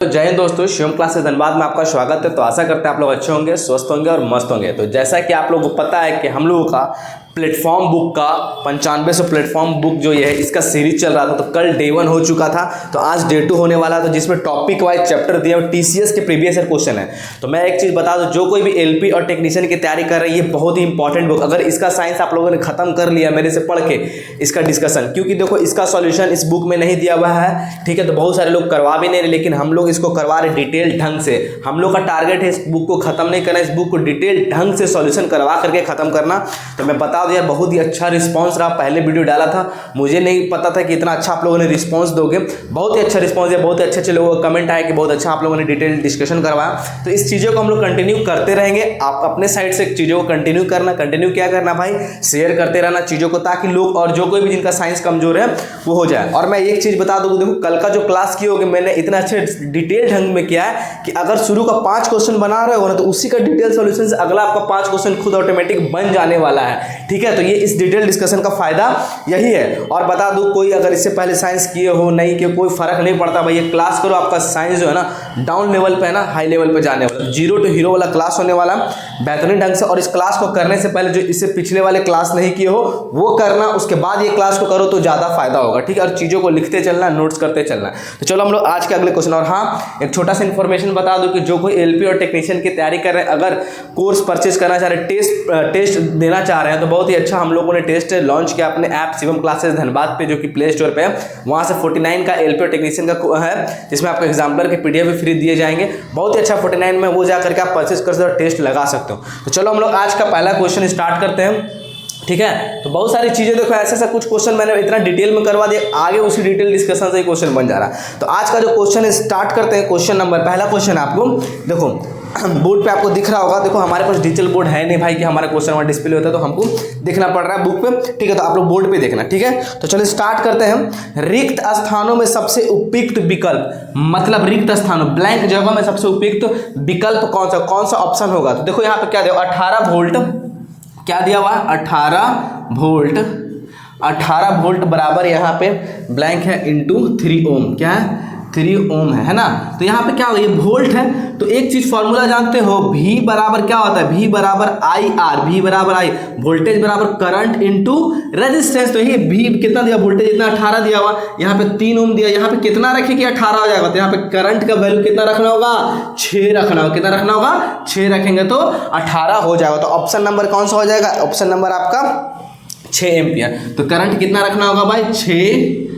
तो जय हिंद दोस्तों, शिवम क्लासेस धनबाद में आपका स्वागत है। तो आशा करते हैं आप लोग अच्छे होंगे, स्वस्थ होंगे और मस्त होंगे। तो जैसा कि आप लोगों को पता है कि हम लोगों का प्लेटफॉर्म बुक का 9500 प्लेटफॉर्म बुक जो ये है इसका सीरीज चल रहा था। तो कल डे 1 हो चुका था, तो आज डे 2 होने वाला था, जिसमें टॉपिक वाइज चैप्टर दिए और टीसीएस के प्रीवियस ईयर क्वेश्चन है। तो मैं एक चीज़ बता दूं, जो कोई भी एलपी और टेक्नीशियन की तैयारी कर रहे हैं, ये बहुत ही इंपॉर्टेंट बुक, अगर इसका साइंस आप लोगों ने खत्म कर लिया मेरे से पढ़ के इसका डिस्कशन, क्योंकि देखो इसका सॉल्यूशन इस बुक में नहीं दिया हुआ है, ठीक है। तो बहुत सारे लोग करवा भी नहीं रहे, लेकिन हम लोग इसको करवा रहे डिटेल ढंग से। हम लोग का टारगेट है इस बुक को खत्म नहीं करना, इस बुक को डिटेल ढंग से सॉल्यूशन करवा करके खत्म करना। तो मैं बता दूं यार, बहुत ही अच्छा रिस्पांस रहा। पहले वीडियो डाला था, मुझे नहीं पता था कि इतना अच्छा आप लोगों ने रिस्पांस दोगे। बहुत ही अच्छा रिस्पांस है, बहुत ही अच्छे लोगों का कमेंट आया कि बहुत अच्छा आप लोगों ने डिटेल डिस्कशन करवाया। तो इस चीज़ों को हम लोग कंटिन्यू करते रहेंगे। आप अपने साइड से चीज़ों को कंटिन्यू करना, कंटिन्यू क्या करना भाई, शेयर करते रहना चीज़ों को, ताकि लोग और जो कोई भी जिनका साइंस कमजोर है वो हो जाए। और मैं एक चीज़ बता दूँ, देखो कल का जो क्लास की होगी मैंने इतना अच्छे डिटेल ढंग में किया है कि अगर शुरू का 5 क्वेश्चन बना रहे हो ना, तो उसी का डिटेल सॉल्यूशन से अगला आपका 5 क्वेश्चन खुद ऑटोमेटिक बन जाने वाला है, ठीक है। तो ये इस डिटेल डिस्कशन का फायदा यही है। और बता दूं, कोई अगर इससे पहले साइंस किए हो नहीं किए, कोई फर्क नहीं पड़ता भाई, ये क्लास करो, आपका साइंस जो है ना डाउन लेवल पे है ना हाई लेवल पे जाने वाला, 0 to हीरो वाला क्लास होने वाला बेहतरीन ढंग से। और इस क्लास को करने से पहले जो इससे पिछले वाले क्लास नहीं किए हो वो करना, उसके बाद ये क्लास को करो तो ज़्यादा फायदा होगा, ठीक है। और चीज़ों को लिखते चलना, नोट्स करते चलना। तो चलो हम लोग आज के अगले क्वेश्चन। और हाँ, एक छोटा सा इन्फॉर्मेशन बता दूं कि जो कोई एलपी और टेक्नीशियन की तैयारी कर रहे हैं, अगर कोर्स परचेज करना चाह रहे हैं, टेस्ट देना चाह रहे हैं, तो बहुत ही अच्छा हम लोगों ने टेस्ट लॉन्च किया अपने ऐप शिवम क्लासेस धनबाद पे, जो कि प्ले स्टोर पे है। वहाँ से 49 का एलपी और टेक्नीशियन का है, जिसमें आपको एग्जाम्पलर के पीडीएफ भी फ्री दिए जाएंगे। बहुत ही अच्छा 49 में वो जा करके आप परचेज कर सकते हो, टेस्ट लगा सकते हो। तो चलो हम लोग आज का पहला क्वेश्चन स्टार्ट करते हैं, ठीक है। तो बहुत सारी चीज़ें देखो, ऐसा कुछ क्वेश्चन मैंने इतना डिटेल में करवा दिया, आगे उसी डिटेल डिस्कशन से ही क्वेश्चन बन जा रहा है। तो आज का जो क्वेश्चन है स्टार्ट करते हैं। क्वेश्चन नंबर, पहला क्वेश्चन आपको देखो बोर्ड पे आपको दिख रहा होगा। देखो हमारे पास डिजिटल बोर्ड है नहीं भाई कि हमारा क्वेश्चन वहाँ डिस्प्ले होता है, तो हमको देखना पड़ रहा है बुक पे, ठीक है। तो आप लोग बोर्ड पे देखना, ठीक है। तो चलिए स्टार्ट करते हैं। रिक्त स्थानों में सबसे उपयुक्त विकल्प, मतलब रिक्त स्थानों ब्लैंक जगह में सबसे उपयुक्त विकल्प कौन सा ऑप्शन होगा। तो देखो यहाँ पे क्या दिया, 18 वोल्ट, क्या दिया हुआ, 18 वोल्ट बराबर यहाँ पे ब्लैंक है इंटू 3 ओम, क्या है 3 ओम है ना। तो यहाँ पे क्या होगा, ये वोल्ट है, तो एक चीज फॉर्मूला जानते हो, V बराबर क्या होता है, V बराबर IR, V बराबर I, वोल्टेज बराबर करंट इंटू रेजिस्टेंस। तो ये V कितना दिया, वोल्टेज इतना 18 दिया हुआ, यहाँ पे 3 ओम दिया, यहाँ पे कितना रखे कि 18 हो जाएगा। तो यहाँ पे करंट का वैल्यू कितना रखना होगा, 6 रखना होगा। कितना रखना होगा, 6 रखेंगे तो 18 हो जाएगा। तो ऑप्शन नंबर कौन सा हो जाएगा, ऑप्शन नंबर आपका 6 एम्पियर। तो करंट कितना रखना होगा भाई, 6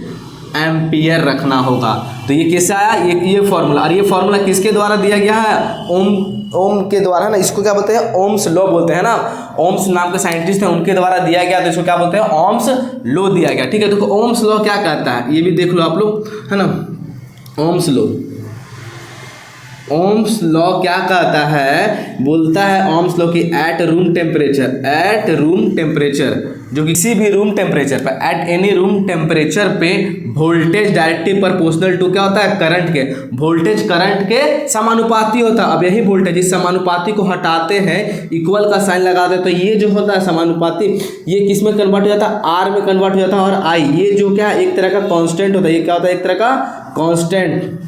एम्पियर रखना होगा। तो ये किससे आया, ये फॉर्मूला, और ये फॉर्मूला किसके द्वारा दिया गया है, ओम के द्वारा ना। इसको क्या बोलते हैं, ओम्स लॉ बोलते हैं ना। ओम्स नाम के साइंटिस्ट हैं, उनके द्वारा दिया गया, तो इसको क्या बोलते हैं, ओम्स लॉ दिया गया, ठीक है। देखो ओम्स लॉ क्या कहता है, ये भी देख लो आप लोग, है ना। ओम्स लॉ क्या कहता है, बोलता है ओम्स लॉ की एट रूम टेम्परेचर, जो किसी भी रूम टेम्परेचर पर, एट एनी रूम टेम्परेचर पे वोल्टेज डायरेक्टली प्रोपोर्शनल टू क्या होता है, करंट के, वोल्टेज करंट के समानुपाती होता है। अब यही वोल्टेज, इस समानुपाती को हटाते हैं, इक्वल का साइन लगाते हैं, तो ये जो होता है समानुपाती, ये किस में कन्वर्ट हो जाता है, आर में कन्वर्ट हो जाता है। और आई ये जो क्या है, एक तरह का कांस्टेंट होता है, ये क्या होता है, एक तरह का कांस्टेंट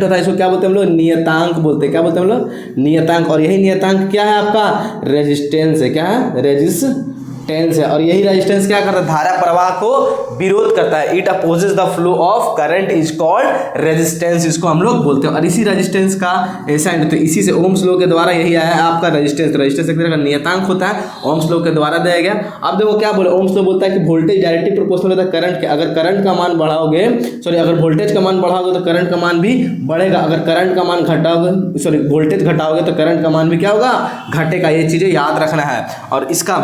होता है। इसको क्या बोलते हैं हम लोग, नियतांक बोलते हैं। क्या बोलते हैं हम लोग, नियतांक। और यही नियतांक क्या है आपका, रेजिस्टेंस है, क्या है, रेजिस्टेंस है। और यही रेजिस्टेंस क्या करता है, धारा प्रवाह को विरोध करता है। It opposes the flow of current is called resistance, इसको हम लोग बोलते हैं। और इसी रेजिस्टेंस का ऐसा, तो इसी से ओम्स लॉ के द्वारा यही आया है आपका रेजिस्टेंस। तो रेजिस्टेंस एक तरह का नियतांक होता है, ओम्स लॉ के द्वारा दिया गया। अब देखो क्या बोले, ओम्स लॉ बोलता है कि वोल्टेज डायरेक्टली प्रोपोर्शनल होता है करंट के। अगर करंट का मान बढ़ाओगे, अगर वोल्टेज का मान बढ़ाओगे तो करंट का मान भी बढ़ेगा। अगर करंट का मान घटाओगे, वोल्टेज घटाओगे तो करंट का मान भी क्या होगा, घटेगा। ये चीज़ें याद रखना है। और इसका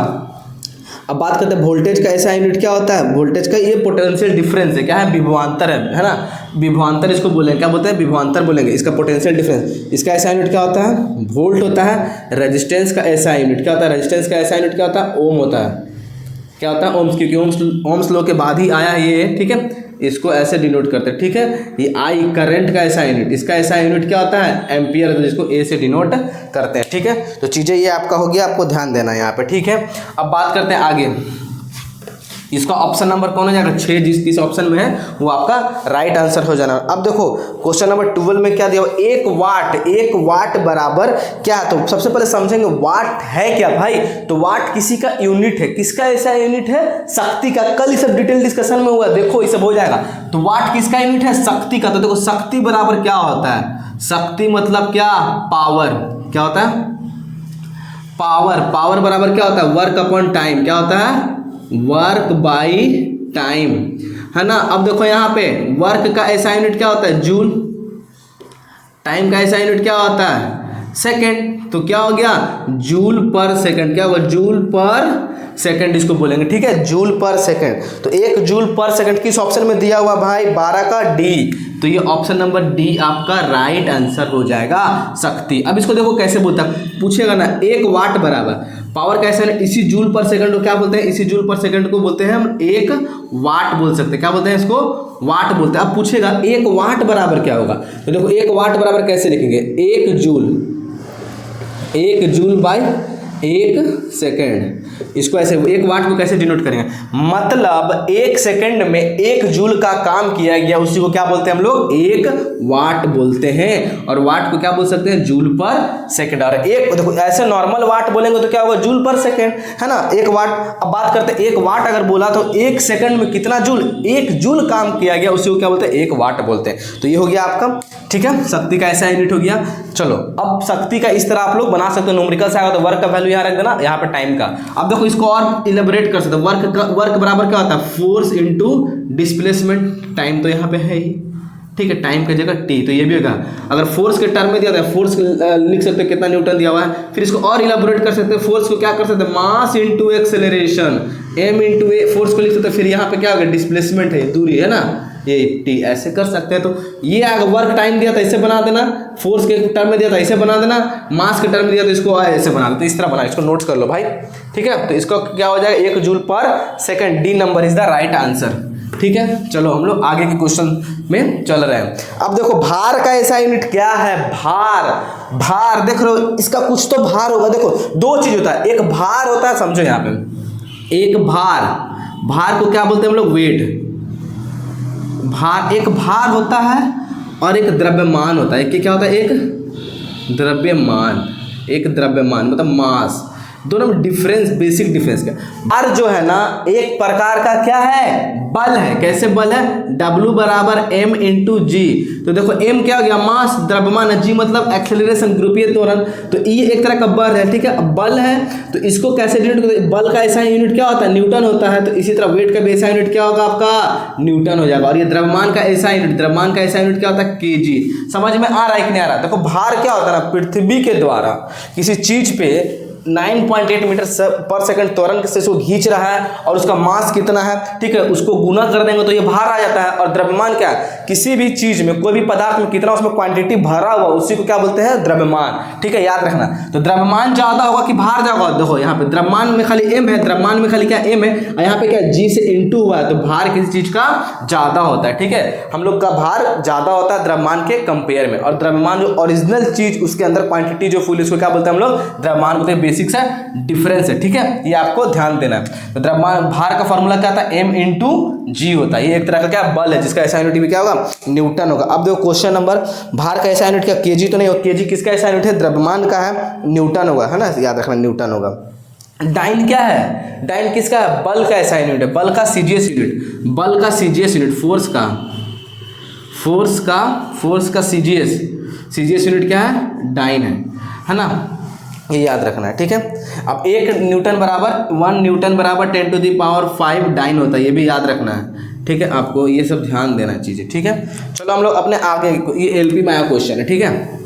अब बात करते हैं वोल्टेज का ऐसा यूनिट क्या होता है, वोल्टेज का ये पोटेंशियल डिफरेंस है, क्या है, विभवांतर है ना। विभवांतर इसको बोलेंगे, क्या बोलते हैं, विभवांतर बोलेंगे। इसका पोटेंशियल डिफरेंस, इसका ऐसा यूनिट क्या होता है, वोल्ट होता है। रेजिस्टेंस का ऐसा यूनिट क्या होता है, रेजिस्टेंस का ऐसा यूनिट क्या होता है, ओम होता है। क्या होता है, ओम्स, क्योंकि ओम्स लॉ के बाद ही आया है ये, ठीक है। इसको ऐसे डिनोट करते हैं, ठीक है। ये आई करंट का ऐसा यूनिट, इसका ऐसा यूनिट क्या होता है, एम्पियर, तो जिसको ए से डिनोट करते हैं, ठीक है। तो चीज़ें ये आपका हो गया, आपको ध्यान देना है यहाँ पे, ठीक है। अब बात करते हैं आगे। इसका ऑप्शन नंबर कौन हो जाएगा 6, जिस ऑप्शन में है वो आपका राइट आंसर हो जाना। अब देखो क्वेश्चन नंबर 12 में क्या दिया हुआ, 1 वाट बराबर क्या है। तो सबसे पहले समझेंगे वाट है क्या भाई। तो वाट किसी का यूनिट है, किसका ऐसा यूनिट है, शक्ति का। कल ये सब डिटेल डिस्कशन में हुआ, देखो ये सब हो जाएगा। तो वाट किसका यूनिट है, शक्ति का। तो देखो शक्ति बराबर क्या होता है, शक्ति मतलब क्या, पावर। क्या होता है, पावर। पावर बराबर क्या होता है, वर्क अपॉन टाइम। क्या होता है, वर्क बाई टाइम, है ना। अब देखो यहाँ पे वर्क का ऐसा यूनिट क्या होता है, जूल। टाइम का ऐसा यूनिट क्या होता है, सेकंड। तो क्या हो गया, जूल पर सेकंड। क्या होगा, जूल पर सेकंड इसको बोलेंगे, ठीक है, जूल पर सेकंड। तो 1 जूल पर सेकंड किस ऑप्शन में दिया हुआ भाई, 12 का डी। तो ये ऑप्शन नंबर डी आपका राइट आंसर हो जाएगा, शक्ति। अब इसको देखो कैसे बोलता है, पूछेगा ना, 1 वाट बराबर पावर कैसे है, इसी जूल पर सेकंड को क्या बोलते हैं, इसी जूल पर सेकंड को बोलते हैं हम 1 वाट बोल सकते हैं। क्या बोलते हैं इसको, वाट बोलते हैं। अब पूछेगा 1 वाट बराबर क्या होगा। तो देखो 1 वाट बराबर कैसे लिखेंगे, 1 जूल बाई 1 सेकेंड। इसको ऐसे 1 वाट को कैसे डिनोट करेंगे, मतलब 1 सेकंड में 1 जूल का काम किया गया, उसी को क्या बोलते हैं हम लोग, 1 वाट बोलते हैं। और वाट को क्या बोल सकते हैं, जूल पर सेकंड। और एक देखो ऐसे नॉर्मल वाट बोलेंगे तो क्या होगा, जूल पर सेकंड, है ना। 1 वाट, अब बात करते हैं 1 वाट अगर बोला तो 1 सेकंड में कितना जूल, 1 जूल काम किया गया, उसी को क्या बोलते हैं, 1 वाट बोलते हैं। तो ये हो गया आपका, ठीक है, शक्ति का ऐसा यूनिट हो गया। चलो अब शक्ति का इस तरह आप लोग बना सकते हो, न्यूमेरिकल से आएगा तो वर्क का वैल्यू यहाँ रख देना, यहाँ पे टाइम का। अब देखो इसको और इलेबोरेट कर सकते हो, वर्क बराबर क्या होता है, फोर्स इनटू डिस्प्लेसमेंट। टाइम तो यहाँ पे है ही, ठीक है, टाइम की जगह टी, तो ये भी होगा। अगर फोर्स के टर्म में दिया था, फोर्स लिख सकते हो कितना न्यूटन दिया हुआ है। फिर इसको और इलेबोरेट कर सकते हैं, फोर्स को क्या कर सकते हैं, mass into acceleration, m into a, force को लिख सकते हैं। फिर यहाँ पे क्या होगा, डिस्प्लेसमेंट है, दूरी है ना, ये टी, ऐसे कर सकते हैं। तो ये अगर वर्क टाइम दिया था इसे बना देना, फोर्स के टर्म में दिया था इसे बना देना, मास के टर्म में दिया तो इसको ऐसे बना देते, इस तरह बना, इसको नोट्स कर लो भाई, ठीक है। तो इसको क्या हो जाएगा, 1 जूल पर second, D number is the right answer, ठीक है। चलो हम लोग आगे के क्वेश्चन में चल रहे हैं। अब देखो भार का ऐसा यूनिट क्या है, भार देख लो, इसका कुछ तो भार होगा। देखो 2 चीज होता है, एक भार होता है, समझो यहाँ पे, एक भार को क्या बोलते हैं हम लोग, वेट। भार, एक भार होता है और एक द्रव्यमान होता है। क्या होता है, एक द्रव्यमान मतलब मास। दोनों में डिफरेंस, बेसिक डिफरेंस क्या, भार जो है ना एक प्रकार का क्या है, बल है। कैसे बल है, W बराबर m इंटू जी। तो देखो m क्या हो गया, मास, द्रव्यमान है, g मतलब एक्सेलरेशन, गुरुत्वीय त्वरण। तो E एक तरह का बल है, ठीक है। अब बल है तो इसको कैसे डिनोट करते हैं, बल का ऐसा यूनिट क्या होता है, न्यूटन होता है। तो इसी तरह वेट का भी ऐसा यूनिट क्या होगा आपका, न्यूटन हो जाएगा। और ये द्रव्यमान का ऐसा यूनिट क्या होता है, kg। समझ में आ रहा है कि नहीं आ रहा। देखो भार क्या होता है ना, पृथ्वी के द्वारा किसी चीज पे 9.8 मीटर पर सेकंड त्वरण से इसको खींच रहा है और उसका मास कितना है, ठीक है, उसको गुना कर देंगे तो ये भार आ जाता है। और द्रव्यमान क्या है, किसी भी चीज में, कोई भी पदार्थ में कितना उसमें क्वांटिटी भरा हुआ, उसी को क्या बोलते हैं, द्रव्यमान, ठीक है, याद रखना। तो द्रव्यमान ज्यादा होगा कि भार ज्यादा होगा, देखो यहाँ पे द्रव्यमान में खाली m है, द्रव्यमान में खाली क्या m है, और यहाँ पे क्या g से इंटू हुआ है, तो भार किसी चीज का ज्यादा होता है, ठीक है। हम लोग का भार ज्यादा होता है द्रव्यमान के कंपेयर में। और द्रव्यमान जो ओरिजिनल चीज, उसके अंदर क्वांटिटी जो फुल, इसको क्या बोलते हैं हम लोग, द्रव्यमान बोलते हैं। बेसिक से डिफरेंस है, ठीक है, ये आपको ध्यान देना है। तो द्रव्यमान, भार का फॉर्मूला क्या था, m इंटू जी होता है। ये एक तरह का क्या बल है, जिसका ऐसा यूनिट भी क्या होगा, न्यूटन होगा। अब देखो क्वेश्चन नंबर, भार का ऐसा यूनिट क्या, केजी तो नहीं होगा, केजी किसका ऐसा यूनिट है, द्रव्यमान का है, न्यूटन होगा, है ना, याद रखना न्यूटन होगा। डाइन क्या है, डाइन किसका है, बल का ऐसा यूनिट है, बल का सीजीएस यूनिट, फोर्स का सीजीएस यूनिट क्या है, डाइन है ना, ये याद रखना है, ठीक है। अब 1 न्यूटन बराबर 1 न्यूटन बराबर 10 टू द पावर 5 डाइन होता है, ये भी याद रखना है, ठीक है। आपको ये सब ध्यान देना चीज़ें, ठीक है। चलो हम लोग अपने आगे, ये एलपी में आया क्वेश्चन है, ठीक है।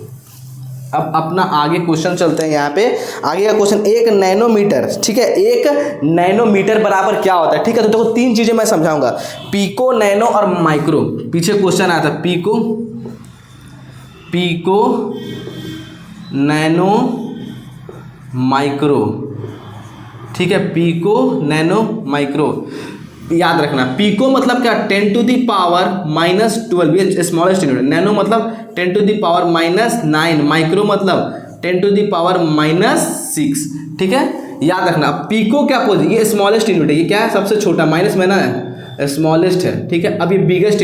अब अपना आगे क्वेश्चन चलते हैं। यहाँ पे आगे का क्वेश्चन, 1 नैनोमीटर, ठीक है, 1 नैनोमीटर बराबर क्या होता है, ठीक है। तो देखो 3 चीजें मैं समझाऊंगा, पीको, नैनो और माइक्रो। पीछे क्वेश्चन आया था, पीको, नैनो, माइक्रो, ठीक है, पीको, नैनो, माइक्रो, याद रखना। पीको मतलब क्या, 10 टू दी पावर -12, ये स्मॉलेस्ट यूनिट। नैनो मतलब 10 टू दी पावर -9, माइक्रो मतलब 10 टू दी पावर -6, ठीक है। याद रखना। अब पीको क्या पोजीशन, ये स्मॉलेस्ट यूनिट है, ये क्या है सबसे छोटा, माइनस में ना है, स्मॉलेस्ट है, ठीक है। अब ये बिगेस्ट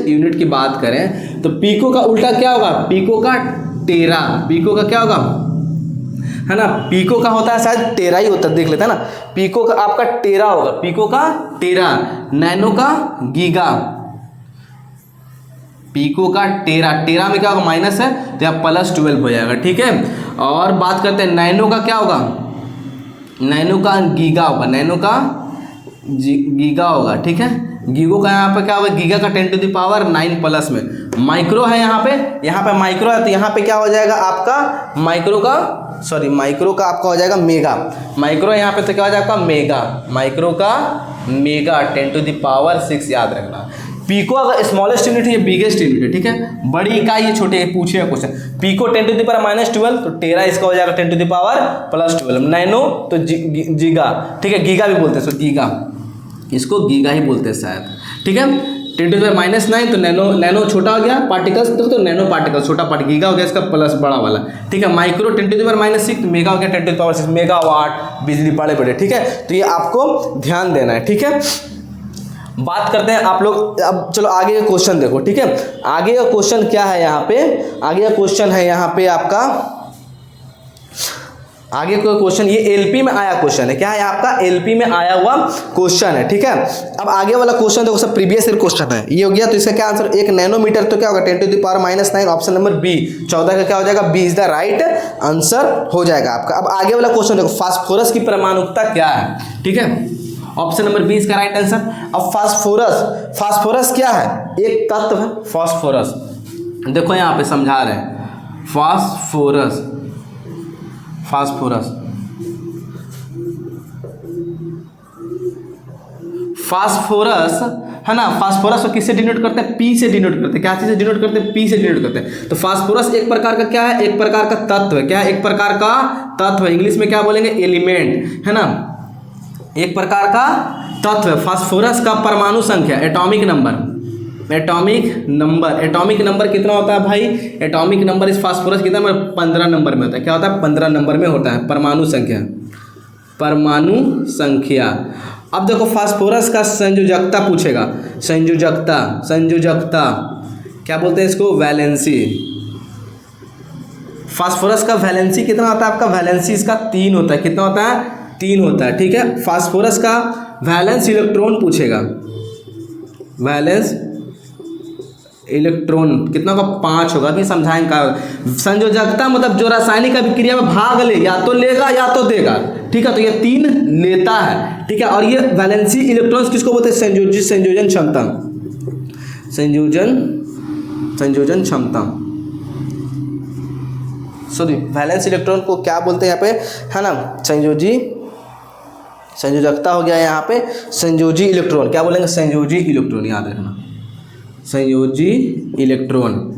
यूनिट की बात करें तो पीको का उल्टा क्या होगा, पीको का टेरा, पीको का क्या होगा, है ना, पीको का होता है शायद टेरा ही होता है, देख लेते हैं ना, पीको का आपका टेरा होगा, पीको का टेरा, नैनो का गीगा, पीको का टेरा, टेरा में क्या होगा माइनस है तो यहाँ +12 हो जाएगा, ठीक है। और बात करते हैं नैनो का क्या होगा, नैनो का गीगा होगा, नैनो का गीगा होगा, ठीक है। गीगो का यहाँ पे क्या होगा, गीगा का 10⁻9 प्लस में। माइक्रो है यहाँ पे माइक्रो है तो यहाँ पे क्या हो जाएगा आपका माइक्रो का आपका हो जाएगा मेगा, माइक्रो यहाँ पे तो क्या हो जाएगा मेगा, माइक्रो का मेगा 10⁻6 याद रखना। पीको अगर स्मॉलेस्ट यूनिट है, ये बिगेस्ट यूनिट है, ठीक है। बड़ी इकाई ये छोटे पूछेगा क्वेश्चन, पीको 10⁻−12 तो टेरा इसका हो जाएगा 10⁻+12, नैनो तो गीगा, ठीक है, गीगा भी बोलते हैं, सो गीगा, इसको गीगा ही बोलते हैं शायद, ठीक है। 10⁻−9 तो नैनो छोटा हो गया, पार्टिकल्स तो नैनो पार्टिकल छोटा पार्टिकल, गीगा हो गया इसका प्लस बड़ा वाला, ठीक है। माइक्रो 10⁻6 तो मेगा हो गया 10⁻6, मेगावाट बिजली बड़े, ठीक है। तो ये आपको ध्यान देना है, ठीक है। बात करते हैं आप लोग, अब चलो आगे का क्वेश्चन देखो, ठीक है। आगे का क्वेश्चन क्या है यहाँ पे, आगे का क्वेश्चन है यहाँ पे आपका, आगे का क्वेश्चन ये एलपी में आया क्वेश्चन है, क्या है आपका एलपी में आया हुआ क्वेश्चन है, ठीक है। अब आगे वाला क्वेश्चन देखो, सब प्रीवियस ईयर क्वेश्चन है, ये हो गया, तो इसका क्या आंसर, 1 नैनोमीटर तो क्या होगा 10⁻−9, ऑप्शन नंबर बी 14 का क्या हो जाएगा, B is the right answer हो जाएगा आपका। अब आगे वाला क्वेश्चन देखो, फास्फोरस की परमाणुकता क्या है, ठीक है, ऑप्शन नंबर बी इसका राइट आंसर। अब फास्फोरस क्या है, एक तत्व है फास्फोरस, देखो यहाँ पे समझा रहे हैं, फास्फोरस है ना, फास्फोरस को किससे डिनोट करते हैं, पी से डिनोट करते हैं, क्या चीज से डिनोट करते हैं, पी से डिनोट करते हैं। तो फास्फोरस एक प्रकार का क्या है, एक प्रकार का तत्व है, क्या है, एक प्रकार का तत्व है, इंग्लिश में क्या बोलेंगे एलिमेंट, है ना, एक प्रकार का तत्व है। फास्फोरस का परमाणु संख्या, एटॉमिक नंबर कितना होता है भाई, एटॉमिक नंबर इस फास्फोरस कितना 15 नंबर में होता है, क्या होता है 15 नंबर में होता है परमाणु संख्या। अब देखो फास्फोरस का संयोजकता पूछेगा, संयोजकता क्या बोलते हैं इसको, वैलेंसी। फास्फोरस का वैलेंसी कितना होता है आपका, वैलेंसी इसका 3 होता है, कितना होता है 3 होता है, ठीक है। फास्फोरस का वैलेंस इलेक्ट्रॉन पूछेगा, वैलेंस इलेक्ट्रॉन कितना का 5 होगा, अभी समझाएंगे क्या। संयोजकता मतलब जो रासायनिक अभिक्रिया में भाग ले, या तो लेगा या तो देगा, ठीक है, तो ये 3 लेता है, ठीक है। और ये वैलेंसी इलेक्ट्रॉन्स किसको बोलते हैं, संयोजन क्षमता, सॉरी वैलेंस इलेक्ट्रॉन को क्या बोलते हैं यहाँ पे, है ना, संयोजकता हो गया यहाँ पे, संयोजी इलेक्ट्रॉन क्या बोलेंगे, संयोजी इलेक्ट्रॉन, याद रखना संयोजी इलेक्ट्रॉन।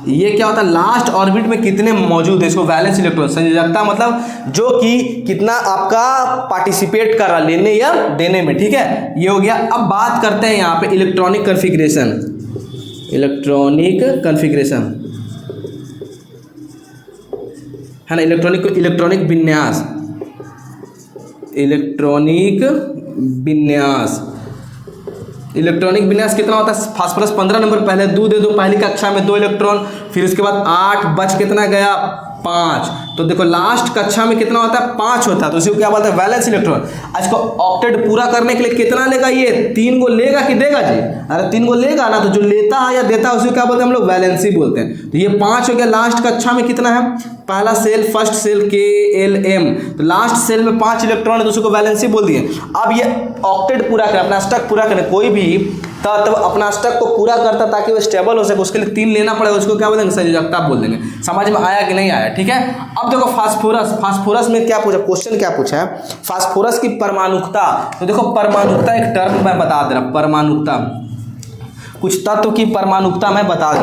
ये क्या होता है, लास्ट ऑर्बिट में कितने मौजूद है, इसको वैलेंस इलेक्ट्रॉन। संयोजकता मतलब जो कि कितना आपका पार्टिसिपेट कर रहा लेने या देने में, ठीक है, ये हो गया। अब बात करते हैं यहाँ पे इलेक्ट्रॉनिक कन्फिग्रेशन, है ना, इलेक्ट्रॉनिक विन्यास कितना होता है, फास्फोरस 15 नंबर, पहले 2 दे दो, पहली कक्षा में 2 इलेक्ट्रॉन, फिर उसके बाद 8 बच कितना गया 5, तो देखो लास्ट कक्षा में कितना होता है 5 होता है, तो उसी को क्या बोलते हैं वैलेंस इलेक्ट्रॉन। आज को ऑक्टेट पूरा करने के लिए कितना लेगा, ये 3 को लेगा कि देगा जी, अरे 3 को लेगा ना, तो जो लेता है या देता है उसी को क्या बोलते हैं हम लोग वैलेंसी बोलते हैं। तो ये 5 हो गया, लास्ट कक्षा में कितना है, पहला सेल फर्स्ट सेल KLM, तो लास्ट सेल में 5 इलेक्ट्रॉन है तो उसको वैलेंसी बोल दिए। अब ये ऑक्टेट पूरा करें, अपना स्टक पूरा करें, कोई भी तब अपना स्टक को पूरा करता ताकि वो स्टेबल हो सके, उसके लिए 3 लेना पड़ेगा, उसको क्या बोलेंगे संयोजकता बोल देंगे। समझ में आया कि नहीं आया, ठीक है। अब देखो फास्फोरस में क्या पूछा, क्वेश्चन क्या पूछा है, फास्फोरस की परमाणुकता। तो देखो परमाणुकता एक टर्म मैं बता दे रहा, परमाणुकता कुछ तत्व की परमाणुकता मैं बता दे,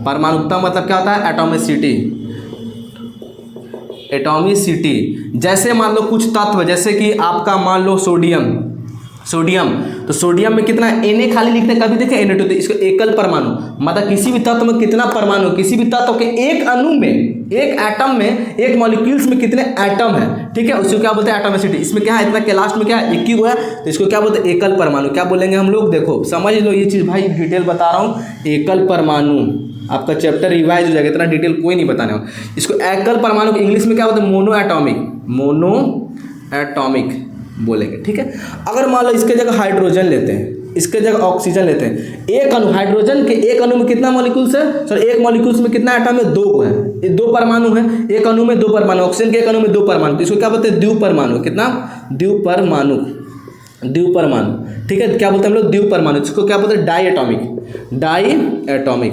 परमाणुकता मतलब क्या होता है, एटॉमिसिटी। जैसे मान लो कुछ तत्व, जैसे कि आपका मान लो सोडियम, तो सोडियम में कितना Na खाली लिखते हैं, कभी देखे Na2, तो इसको एकल परमाणु, मतलब किसी भी तत्व में कितना परमाणु, किसी भी तत्व के एक अणु में, एक एटम में, एक मॉलिक्यूल्स में कितने एटम है, ठीक है, उसको क्या बोलते हैं एटॉमिसिटी। इसमें क्या है, इतना के लास्ट में क्या है 21 हुआ है, तो इसको क्या बोलते हैं एकल परमाणु। क्या बोलेंगे हम लोग, देखो समझ लो ये चीज़ भाई, डिटेल बता रहा हूँ, एकल परमाणु, आपका चैप्टर रिवाइज हो जाएगा, इतना डिटेल कोई नहीं बताने वाला। इसको एकल परमाणु को इंग्लिश में क्या बोलते हैं, मोनो एटॉमिक, मोनो एटॉमिक बोलेंगे, ठीक है। अगर मान लो इसके जगह हाइड्रोजन लेते हैं, इसके जगह ऑक्सीजन लेते हैं, एक अणु हाइड्रोजन के एक अणु में कितना मॉलिक्यूल्स है, सर एक मॉलिक्यूल्स में कितना एटम है, 2 है, ये 2 परमाणु है, एक अणु में 2 परमाणु, ऑक्सीजन के एक अणु में 2 परमाणु, तो इसको क्या बोलते हैं द्विपरमाणु। कितना, द्विपरमाणु, द्विपरमाणु, ठीक है। क्या बोलते हैं हम लोग, द्विपरमाणु। इसको क्या बोलते हैं, डाई एटॉमिक, डाई एटॉमिक,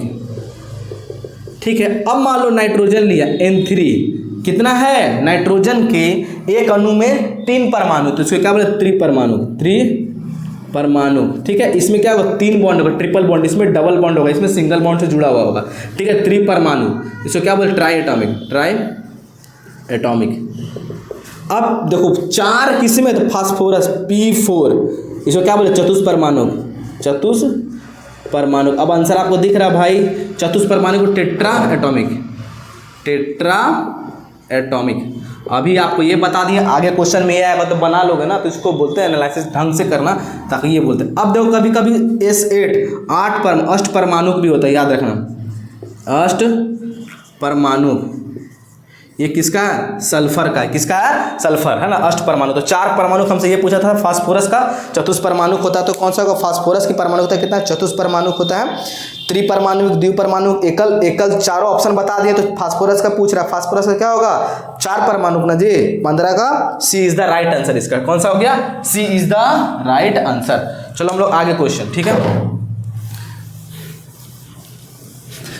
ठीक है। अब मान लो नाइट्रोजन लिया N3, कितना है, नाइट्रोजन के एक अणु में 3 परमाणु, तो इसको क्या बोलते हैं त्रिपरमाणु, त्रिपरमाणु, ठीक है। इसमें क्या होगा, 3 बॉन्ड होगा, ट्रिपल बॉन्ड, इसमें डबल बॉन्ड होगा, इसमें सिंगल बॉन्ड से जुड़ा हुआ होगा, ठीक है, त्रिपरमाणु। इसको क्या बोलते हैं ट्राई एटॉमिक, ट्राई एटॉमिक। अब देखो 4 किस्में, तो फास्फोरस P4, इसको क्या बोलते हैं चतुष्परमाणु, चतुष्परमाणु। अब आंसर आपको दिख रहा है भाई, चतुष्परमाणु को टेट्रा एटॉमिक, टेट्रा एटॉमिक। अभी आपको ये बता दिया, आगे क्वेश्चन में ये आएगा तो बना लोगे ना, तो इसको बोलते हैं एनालिसिस ढंग से करना, ताकि ये बोलते हैं। अब देखो कभी कभी S8 अष्ट परमाणु भी होता है, याद रखना, अष्ट परमाणु, ये किसका है, सल्फर का है, किसका है, सल्फर, है ना, अष्ट परमाणु। तो 4 परमाणु हमसे ये पूछा था फास्फोरस का, चतुष्परमाणु होता है, तो कौन सा होगा, फास्फोरस की परमाणु होता है कितना, चतुष्परमाणु होता है, त्रिपरमाणु, द्विपरमाणु, एकल, चारों ऑप्शन बता दिए। तो फास्फोरस का पूछ रहा है, फास्फोरस का क्या होगा, 4 परमाणु ना जी, 15 का C is the right answer. इसका कौन सा हो गया, C is the right answer. चलो हम लोग आगे क्वेश्चन, ठीक है।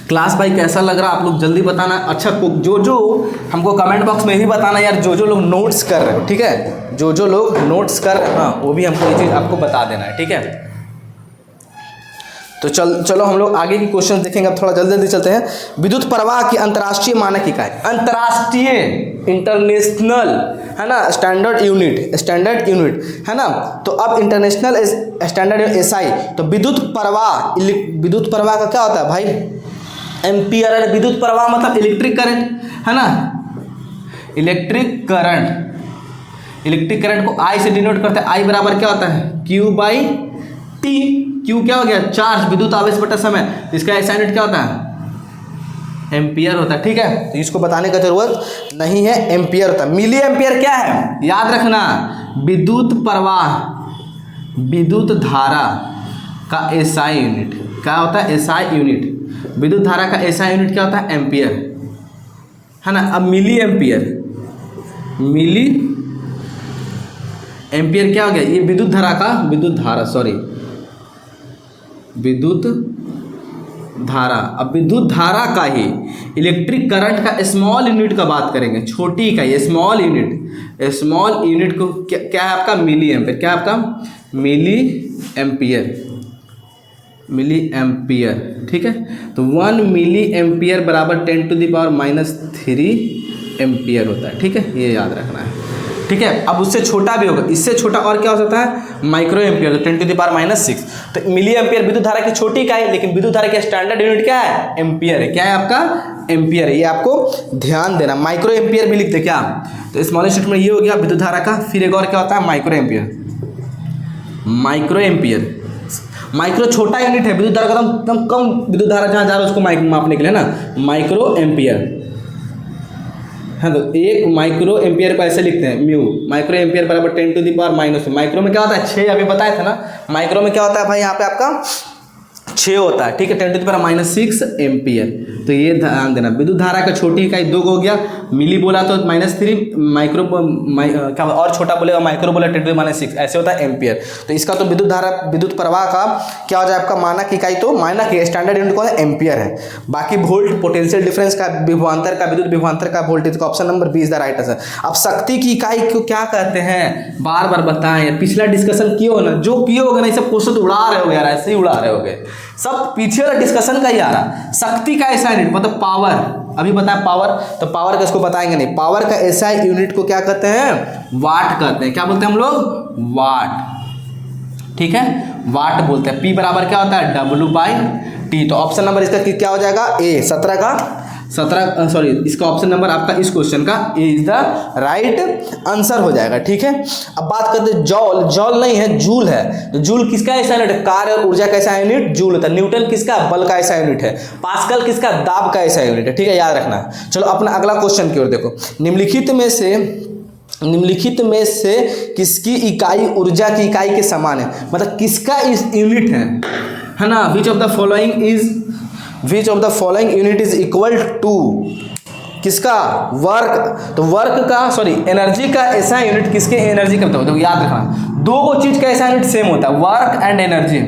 क्लास भाई कैसा लग रहा, आप लोग जल्दी बताना। अच्छा, जो हमको कमेंट बॉक्स में भी बताना यार, जो लोग नोट्स कर रहे हो, ठीक है, जो लोग नोट्स कर रहे हैं, हाँ वो भी हमको ये चीज़ आपको बता देना है, ठीक है। तो चलो हम लोग आगे की क्वेश्चन देखेंगे। अब थोड़ा जल्दी चलते हैं। विद्युत प्रवाह की अंतर्राष्ट्रीय मानक इकाई, अंतर्राष्ट्रीय, इंटरनेशनल, है ना, स्टैंडर्ड यूनिट, है ना। तो अब इंटरनेशनल स्टैंडर्ड SI, तो विद्युत प्रवाह का क्या होता है भाई, एम्पियर। विद्युत प्रवाह मतलब इलेक्ट्रिक करंट, है ना, इलेक्ट्रिक करंट को I से डिनोट करते हैं। I बराबर क्या होता है, Q/T। Q क्या हो गया, चार्ज, विद्युत आवेश बटा समय, इसका SI यूनिट क्या होता है, एम्पियर होता है, ठीक है। तो इसको बताने का जरूरत नहीं है, एम्पियर होता है। मिली एम्पियर क्या है, याद रखना, विद्युत प्रवाह, विद्युत धारा का SI यूनिट क्या होता है, SI यूनिट, विद्युत धारा का SI यूनिट क्या होता है, एम्पियर, है ना। अब मिली एम्पियर क्या हो गया, ये विद्युत धारा। अब विद्युत धारा का ही इलेक्ट्रिक करंट का स्मॉल यूनिट का बात करेंगे, छोटी इकाई, स्मॉल यूनिट को क्या है आपका, मिली एम्पियर। क्या है आपका, मिली एम्पियर, ठीक है। तो 1 मिली एम्पियर बराबर 10⁻³ एम्पियर होता है, ठीक है, ये याद रखना है, ठीक है। अब उससे छोटा भी होगा, इससे छोटा और क्या हो सकता है, माइक्रो एम्पियर, तो 10⁻�6। तो मिली एम्पियर विद्युत धारा की छोटी इकाई है, लेकिन विद्युत धारा की स्टैंडर्ड यूनिट क्या है, एम्पियर है। क्या है आपका, एम्पियर है, ये आपको ध्यान देना। माइक्रो एम्पियर भी लिखते क्या, तो स्मॉलेस्ट स्टेटमेंट ये हो गया विद्युत धारा का। फिर एक और क्या होता है, माइक्रो एम्पियर, माइक्रो छोटा यूनिट है, विद्युत धारा का एकदम कम विद्युत धारा जहाँ जा रहा है उसको मापने के लिए ना, माइक्रो एम्पियर, है। तो 1 माइक्रो एम्पियर को ऐसे लिखते हैं, म्यू, माइक्रो एम्पियर बराबर 10⁻⁻। माइक्रो में क्या होता है, 6, अभी बताया था ना, माइक्रो में क्या होता है भाई, यहाँ पे आपका 6 होता है, ठीक है, 10⁻�6 एम्पियर। तो ये ध्यान देना। विद्युत धारा का छोटी इकाई 2 हो गया, मिली बोला तो -3, माइक्रो क्या और छोटा बोलेगा, माइक्रो बोला 10⁻⁶, ऐसे होता है एम्पियर। तो इसका तो विद्युत प्रवाह का क्या हो जाए आपका, मानक इकाई, तो मानक स्टैंडर्ड यूनिट कौन है, एम्पियर है। बाकी वोल्ट, पोटेंशियल डिफरेंस का, विभवांतर का, विद्युत विभवांतर का वोल्टेज का, option number 20 the right answer. अब शक्ति की इकाई को क्या कहते हैं, बार बार बताएं, पिछला डिस्कशन किए हो ना, जो किए होगे ना, ये सब क्वेश्चन उड़ा रहे हो यार, ऐसे ही उड़ा रहे होगे, सब पीछे वाला डिस्कशन का ही आ रहा। शक्ति का SI यूनिट मतलब पावर, अभी बताया पावर, तो पावर का इसको बताएंगे नहीं। पावर का SI यूनिट को क्या कहते हैं, वाट कहते हैं। क्या बोलते हैं हम लोग, वाट, ठीक है, वाट बोलते हैं। P बराबर क्या होता है W/T। तो ऑप्शन नंबर इसका क्या हो जाएगा ए, 17 का 17 सॉरी इसका ऑप्शन नंबर आपका इस क्वेश्चन का ए इज द राइट आंसर हो जाएगा। ठीक है, अब बात करते हैं जॉल। जॉल नहीं है, जूल है। तो जूल किसका ऐसा यूनिट है? कार्य और ऊर्जा का ऐसा यूनिट जूल होता है। न्यूटन किसका? बल का ऐसा यूनिट है। पास्कल किसका? दाब का ऐसा यूनिट है। ठीक है, याद रखना। चलो अपना अगला क्वेश्चन की ओर देखो। निम्नलिखित में से किसकी इकाई ऊर्जा की इकाई के समान है? मतलब किसका इस यूनिट है ना? Which of the following unit is equal to किसका? वर्क। तो वर्क का सॉरी एनर्जी का ऐसा यूनिट किसके एनर्जी का बताओ? तो याद रखना, दो को चीज का ऐसा यूनिट सेम होता है, वर्क एंड एनर्जी,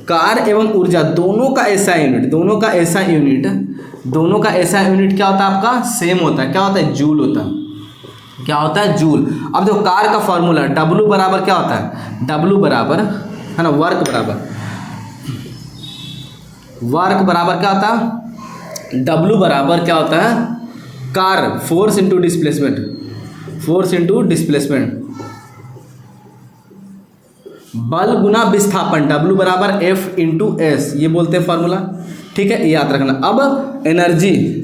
कार्य एवं ऊर्जा दोनों का ऐसा यूनिट क्या होता है आपका? सेम होता है। क्या होता है? जूल होता है। क्या होता है? जूल। अब देखो कार का फॉर्मूला W बराबर क्या होता है? W बराबर है ना, वर्क बराबर क्या होता है? W बराबर क्या होता है? कार फोर्स इंटू डिस्प्लेसमेंट, बल गुना विस्थापन, W बराबर F इंटू S, ये बोलते हैं फॉर्मूला। ठीक है, याद रखना। अब एनर्जी,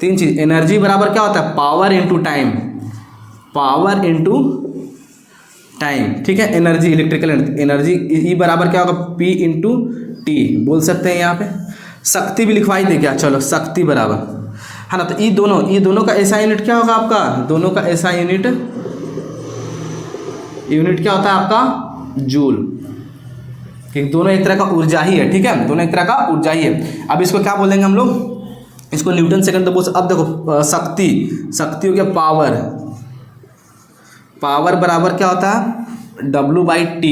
तीन चीज, एनर्जी बराबर क्या होता है? Power into time. ठीक है, एनर्जी, इलेक्ट्रिकल एनर्जी, ई बराबर क्या होगा? P इंटू टी बोल सकते हैं यहाँ पे। शक्ति भी लिखवाई दे क्या? चलो शक्ति बराबर है ना। तो ये दोनों का ऐसा यूनिट क्या होगा आपका? दोनों का ऐसा यूनिट क्या होता है आपका? जूल। क्योंकि दोनों एक तरह का ऊर्जा ही है। ठीक है, दोनों एक तरह का ऊर्जा ही है। अब इसको क्या बोलेंगे हम लोग? इसको न्यूटन सेकंड तो बोल। अब देखो शक्ति हो गया पावर बराबर क्या होता है? W/T,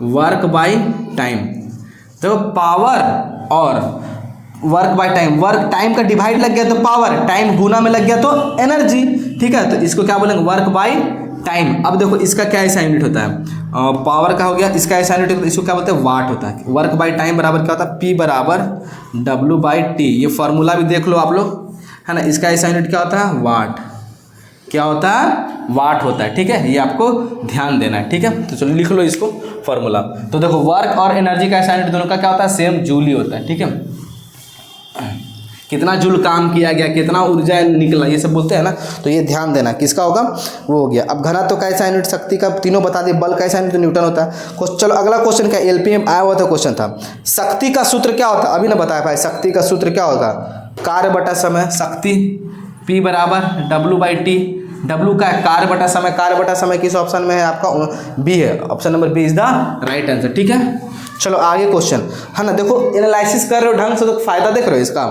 work by time. देखो पावर और work by time, work time का डिवाइड लग गया तो पावर, टाइम गुना में लग गया तो एनर्जी। ठीक है, तो इसको क्या बोलेंगे? Work by time. अब देखो इसका क्या ऐसा यूनिट होता है? पावर का हो गया, इसका ऐसा यूनिट होता है, इसको क्या बोलते हैं? वाट होता है। वर्क बाय टाइम बराबर क्या होता है? P बराबर W/T। ये फॉर्मूला भी देख लो आप लोग, है ना। इसका ऐसा यूनिट क्या होता है? वाट। क्या होता है? वाट होता है। ठीक है, ये आपको ध्यान देना है। ठीक है, तो चलो लिख लो इसको फॉर्मूला। तो देखो वर्क और एनर्जी का ऐसा यूनिट दोनों का क्या होता है? सेम, जूल ही होता है। ठीक है, कितना जूल काम किया गया, कितना ऊर्जा निकला, ये सब बोलते हैं ना। तो ये ध्यान देना किसका होगा? वो हो गया। अब घनत्व का ऐसा यूनिट, शक्ति का तीनों बता दिए, बल का ऐसा यूनिट तो न्यूटन होता है। चलो अगला क्वेश्चन क्या? LPM आया हुआ था क्वेश्चन था। शक्ति का सूत्र क्या होता है? अभी ना बताया भाई, शक्ति का सूत्र क्या होगा? कार्य बटा समय। शक्ति P बराबर W/T। W का कार्य बटा समय किस ऑप्शन में है आपका? बी है, option number B is the right answer. ठीक है, चलो आगे क्वेश्चन, है ना। देखो एनालिसिस कर रहे हो ढंग से तो फायदा देख रहे हो इसका।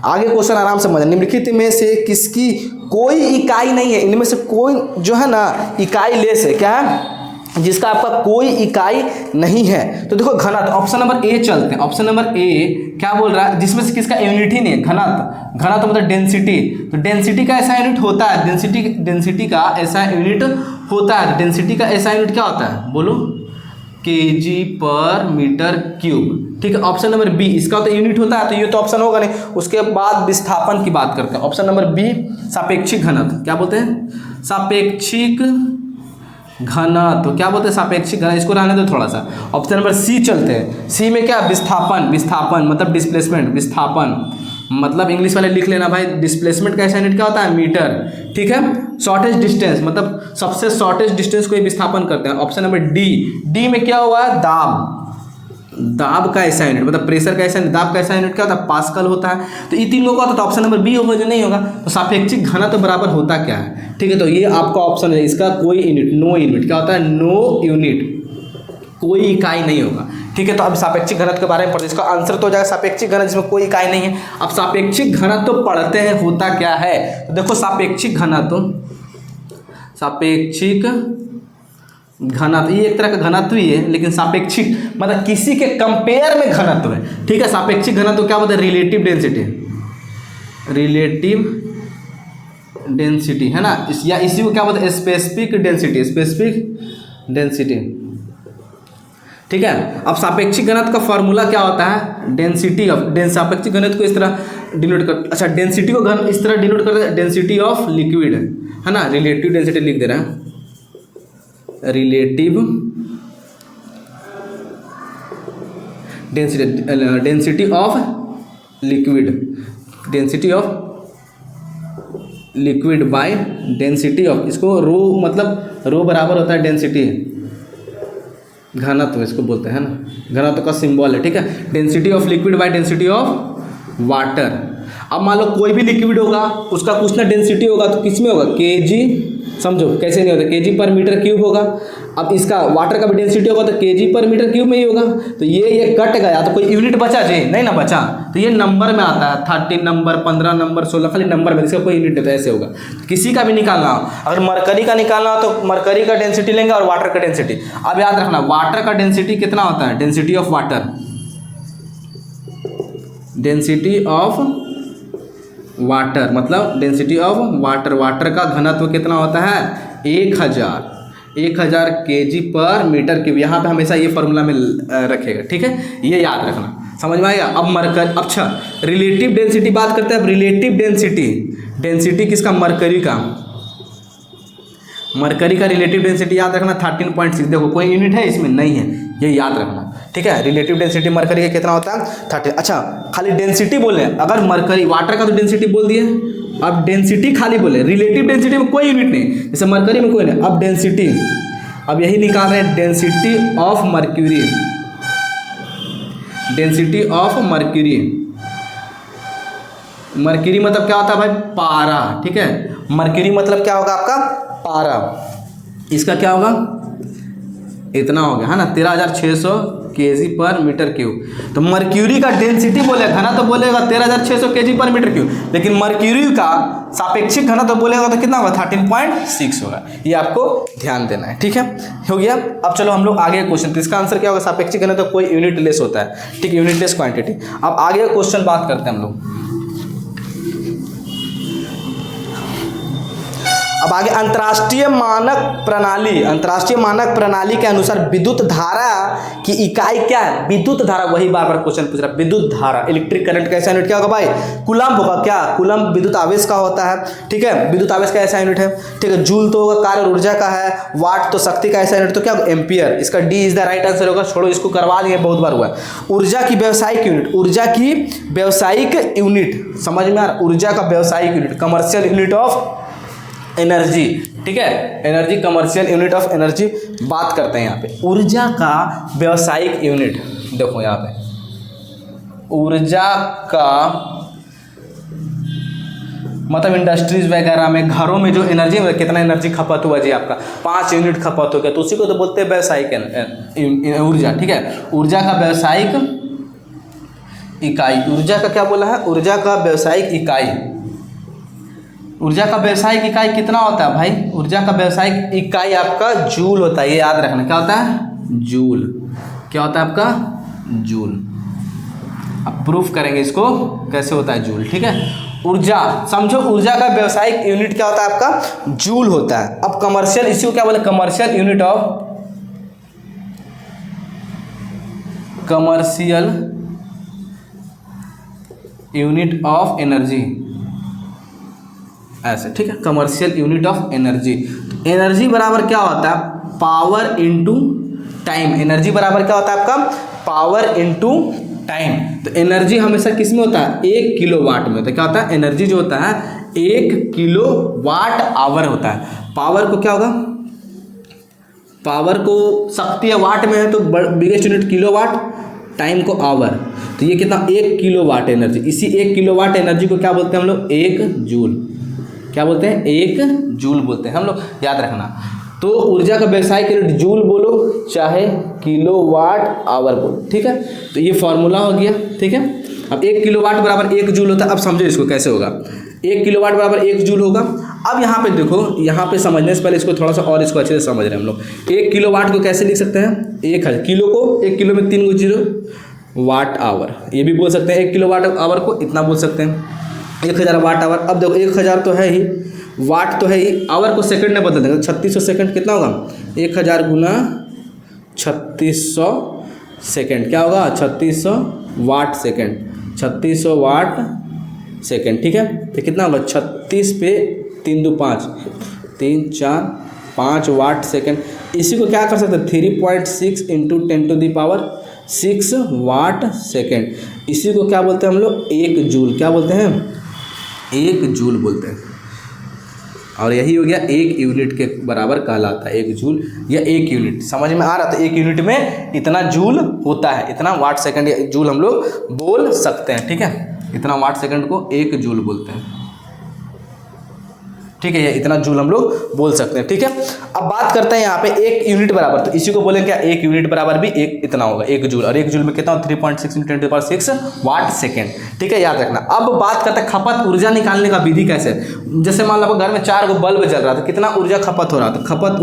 आगे क्वेश्चन आराम से समझना। निम्नलिखित में से किसकी कोई इकाई नहीं है? इनमें से कोई जो है ना इकाई लेस है, क्या है? जिसका आपका कोई इकाई नहीं है। तो देखो घनत्व, ऑप्शन नंबर ए चलते हैं। ऑप्शन नंबर ए क्या बोल रहा है? जिसमें से किसका यूनिट ही नहीं है? घनत्व मतलब डेंसिटी। तो डेंसिटी का ऐसा यूनिट होता है, डेंसिटी का ऐसा यूनिट होता है। डेंसिटी का ऐसा यूनिट क्या होता है? बोलो, kg/m³। ठीक है, ऑप्शन नंबर बी, इसका तो यूनिट होता है, तो ये तो ऑप्शन होगा नहीं। उसके बाद विस्थापन की बात करते हैं। ऑप्शन नंबर बी सापेक्षिक घनत्व। क्या बोलते हैं? सापेक्षिक घनत्व। क्या बोलते हैं? सापेक्षिक घनत्व। इसको रहने दो थोड़ा सा। ऑप्शन नंबर सी चलते हैं। सी में क्या? विस्थापन मतलब डिस्प्लेसमेंट। विस्थापन मतलब इंग्लिश वाले लिख लेना भाई, डिस्प्लेसमेंट का ऐसा यूनिट क्या होता है? मीटर। ठीक है, शॉर्टेज डिस्टेंस मतलब सबसे शॉर्टेज डिस्टेंस को ही विस्थापन करते हैं। ऑप्शन नंबर डी में क्या हुआ? दाब का ऐसा यूनिट मतलब प्रेशर का ऐसा, दाब का ऐसा यूनिट क्या होता है? पास्कल होता है। तो ये तीन लोगों का तो ऑप्शन नंबर बी होगा, जो नहीं होगा तो सापेक्षिक घनत्व तो बराबर होता क्या है? ठीक है, तो ये आपका ऑप्शन है। इसका कोई यूनिट, नो यूनिट। क्या होता है? नो यूनिट, कोई इकाई नहीं होगा। ठीक है, तो अब सापेक्षिक घनत्व के बारे में पढ़ते हैं। इसका आंसर तो हो जाएगा सापेक्षिक घनत्व जिसमें कोई इकाई नहीं है। अब सापेक्षिक घनत्व तो पढ़ते हैं होता क्या है। तो देखो सापेक्षिक घनत्व ये एक तरह का घनत्व ही है, लेकिन सापेक्षिक मतलब किसी के कंपेयर में घनत्व है। ठीक है, सापेक्षिक घनत्व क्या होता है? रिलेटिव डेंसिटी है ना, या इसी को क्या बोलते हैं? Specific density. ठीक है। अब सापेक्षिक घनत्व का फॉर्मूला क्या होता है, डेंसिटी ऑफ सापेक्षिक घनत्व को इस तरह डिनोट कर, अच्छा डेंसिटी को घन इस तरह डिनोट करते हैं, डेंसिटी ऑफ लिक्विड है ना, रिलेटिव डेंसिटी लिख दे रहे हैं, relative density of liquid, density of liquid by density of, इसको रो मतलब रो बराबर होता है डेंसिटी घनत्व इसको बोलते हैं ना, घनत्व का सिंबल है, ठीक है। Density of liquid by density of water. अब मान लो कोई भी लिक्विड होगा उसका कुछ ना डेंसिटी होगा, तो किस में होगा, केजी, समझो कैसे नहीं होता, केजी पर मीटर क्यूब होगा। अब इसका वाटर का भी डेंसिटी होगा तो केजी पर मीटर क्यूब में ही होगा। तो ये कट गया तो कोई यूनिट बचा जी नहीं ना बचा, तो ये नंबर में आता है, 13 नंबर, 15 नंबर, 16, खाली नंबर में, इसका कोई यूनिट नहीं, तो ऐसे होगा। किसी का भी निकालना हो, अगर मरकरी का निकालना हो तो मरकरी का डेंसिटी लेंगे और वाटर का डेंसिटी। अब याद रखना वाटर का डेंसिटी कितना होता है, density of water, density of water मतलब डेंसिटी ऑफ वाटर, वाटर का घनत्व कितना होता है, 1000 केजी पर मीटर क्यूब। यहाँ पे हमेशा ये फॉर्मूला में रखेगा, ठीक है, ये याद रखना, समझ में आएगा। अब मरकरी, अच्छा रिलेटिव डेंसिटी बात करते हैं। अब रिलेटिव डेंसिटी किसका, मरकरी का, मरकरी का रिलेटिव डेंसिटी याद रखना 13.6। देखो कोई यूनिट है इसमें नहीं है, ये याद रखना, ठीक है। रिलेटिव डेंसिटी मरकरी का कितना होता है, 13। अच्छा खाली डेंसिटी बोले, अगर मरकरी, वाटर का तो डेंसिटी बोल दिए, अब डेंसिटी खाली बोले, रिलेटिव डेंसिटी में कोई यूनिट नहीं, जैसे मरकरी में कोई नहीं। अब डेंसिटी, अब यही निकाल रहे हैं, density of mercury, density of mercury. Mercury मतलब क्या होता है भाई, पारा, ठीक है। मर्क्यूरी मतलब क्या होगा आपका, पारा। इसका क्या होगा, इतना हो गया है ना, 13,600 केजी पर मीटर क्यूब। तो मर्क्यूरी का डेंसिटी बोलेगा, घना तो बोलेगा 13,600 केजी पर मीटर क्यूब, लेकिन मर्क्यूरी का सापेक्षिक घना तो बोलेगा तो कितना होगा, 13.6 होगा। ये आपको ध्यान देना है, ठीक है, हो गया। अब चलो हम लोग आगे क्वेश्चन, तो इसका आंसर क्या होगा, सापेक्षिक घना तो कोई यूनिट लेस होता है, ठीक है, यूनिट लेस क्वांटिटी। अब आगे क्वेश्चन बात करते हैं हम लोग। अब आगे अंतर्राष्ट्रीय मानक प्रणाली के अनुसार विद्युत धारा की इकाई क्या है, विद्युत धारा, वही बार बार क्वेश्चन पूछ रहा है, विद्युत धारा, इलेक्ट्रिक करंट का ऐसा यूनिट क्या होगा भाई, कूलम्ब होगा। क्या, कूलम्ब विद्युत आवेश का होता है, ठीक है, विद्युत आवेश का ऐसा यूनिट है, ठीक है। जूल तो होगा कार्य और ऊर्जा का है, वाट तो शक्ति का ऐसा यूनिट, तो क्या होगा, एम्पियर। इसका D is the right answer होगा, छोड़ो इसको, करवा दिए, बहुत बार हुआ है। ऊर्जा की व्यावसायिक यूनिट, ऊर्जा की व्यावसायिक यूनिट, समझ में आ रहा, यूर्जा का व्यावसायिक unit, commercial unit of energy, ठीक है, energy, commercial unit of energy बात करते हैं यहाँ पे। ऊर्जा का व्यावसायिक यूनिट, देखो यहाँ पे ऊर्जा का मतलब इंडस्ट्रीज वगैरह में, घरों में जो एनर्जी, कितना एनर्जी खपत हुआ जी आपका, 5 यूनिट खपत हो गया, तो उसी को तो बोलते हैं व्यावसायिक ऊर्जा, ठीक है। ऊर्जा का व्यावसायिक इकाई, ऊर्जा का क्या बोला है, ऊर्जा का व्यावसायिक इकाई, ऊर्जा का व्यावसायिक इकाई कितना होता है भाई, ऊर्जा का व्यावसायिक इकाई आपका जूल होता है, ये याद रखना, क्या होता है, जूल, क्या होता है आपका, जूल। अब प्रूफ करेंगे इसको कैसे होता है जूल, ठीक है। ऊर्जा, समझो ऊर्जा का व्यावसायिक यूनिट क्या होता है आपका, जूल होता है। अब कमर्शियल, इसी को क्या बोले, कमर्शियल यूनिट ऑफ एनर्जी, ऐसे, ठीक है, commercial unit of energy. Energy बराबर क्या होता है, पावर इनटू टाइम। एनर्जी बराबर क्या होता है आपका, पावर इनटू टाइम। तो एनर्जी हमेशा किस में होता है, 1 किलोवाट में होता है। क्या होता है, एनर्जी जो होता है 1 किलोवाट आवर होता है। पावर को क्या होगा, पावर को शक्ति या वाट में है तो बिगेस्ट यूनिट किलोवाट, टाइम को आवर, तो ये कितना, 1 किलोवाट एनर्जी। इसी 1 किलोवाट एनर्जी को क्या बोलते हैं हम लोग, 1 जूल। क्या बोलते हैं, 1 जूल बोलते हैं हम लोग, याद रखना। तो ऊर्जा का व्यावसायिक यूनिट जूल बोलो चाहे किलोवाट आवर बोलो, ठीक है। तो ये फॉर्मूला हो गया, ठीक है। अब 1 किलोवाट बराबर 1 जूल होता है। अब समझो इसको कैसे होगा, 1 किलोवाट बराबर 1 जूल होगा। अब यहाँ पे देखो, यहाँ पे समझने से पहले इसको थोड़ा सा और इसको अच्छे से समझ रहे हैं हम लोग। 1 किलोवाट को कैसे लिख सकते हैं, 1000, किलो को 1 किलो में 3 को 0, वाट आवर, ये भी बोल सकते हैं। 1 किलोवाट आवर को इतना बोल सकते हैं, 1000 वाट आवर। अब देखो 1000 तो है ही, वाट तो है ही, आवर को सेकंड में बदल देंगे, 3600 सेकंड कितना होगा, 1000 गुना 3600 सेकेंड, क्या होगा 3600 वाट सेकेंड, 3600 वाट सेकेंड, ठीक है। तो कितना होगा 36 पे 3 2 5, 3 4 5 वाट सेकेंड। इसी को क्या कर सकते हैं 3.6 इंटू 10⁻6 वाट सेकेंड। इसी को क्या बोलते हैं हम लोग 1 जूल, क्या बोलते हैं 1 जूल बोलते हैं। और यही हो गया 1 यूनिट के बराबर कहलाता है 1 जूल या 1 यूनिट। समझ में आ रहा था 1 यूनिट में इतना जूल होता है, इतना वाट सेकंड या जूल हम लोग बोल सकते हैं, ठीक है। इतना वाट सेकंड को 1 जूल बोलते हैं, ठीक है। ये इतना जूल हम लोग बोल सकते हैं, ठीक है। अब बात करते हैं यहाँ पे 1 यूनिट बराबर, तो इसी को बोलेंगे क्या 1 यूनिट बराबर भी एक इतना होगा 1 जूल, और 1 जूल में कितना 3.6 इंटू 10⁻6 वाट सेकेंड, ठीक है, याद रखना। अब बात करते हैं खपत ऊर्जा निकालने का विधि कैसे। जैसे मान लो घर में 4 गो बल्ब जल रहा था, कितना ऊर्जा खपत हो रहा था, खपत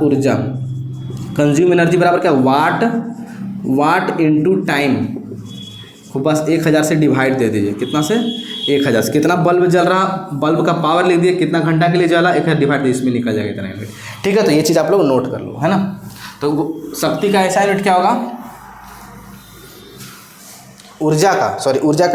ऊर्जा कंज्यूम एनर्जी बराबर क्या वाट इंटू टाइम को बस 1000 से डिवाइड दे दीजिए, कितना से 1000 से। कितना बल्ब जल रहा, बल्ब का पावर लिख दिए, कितना घंटा के लिए जला 1000 डिवाइड दिए, इसमें निकल जाएगा इतना यूनिट, ठीक है। तो ये चीज़ आप लोग नोट कर लो, है ना। तो शक्ति का ऐसा यूनिट क्या होगा, ऊर्जा का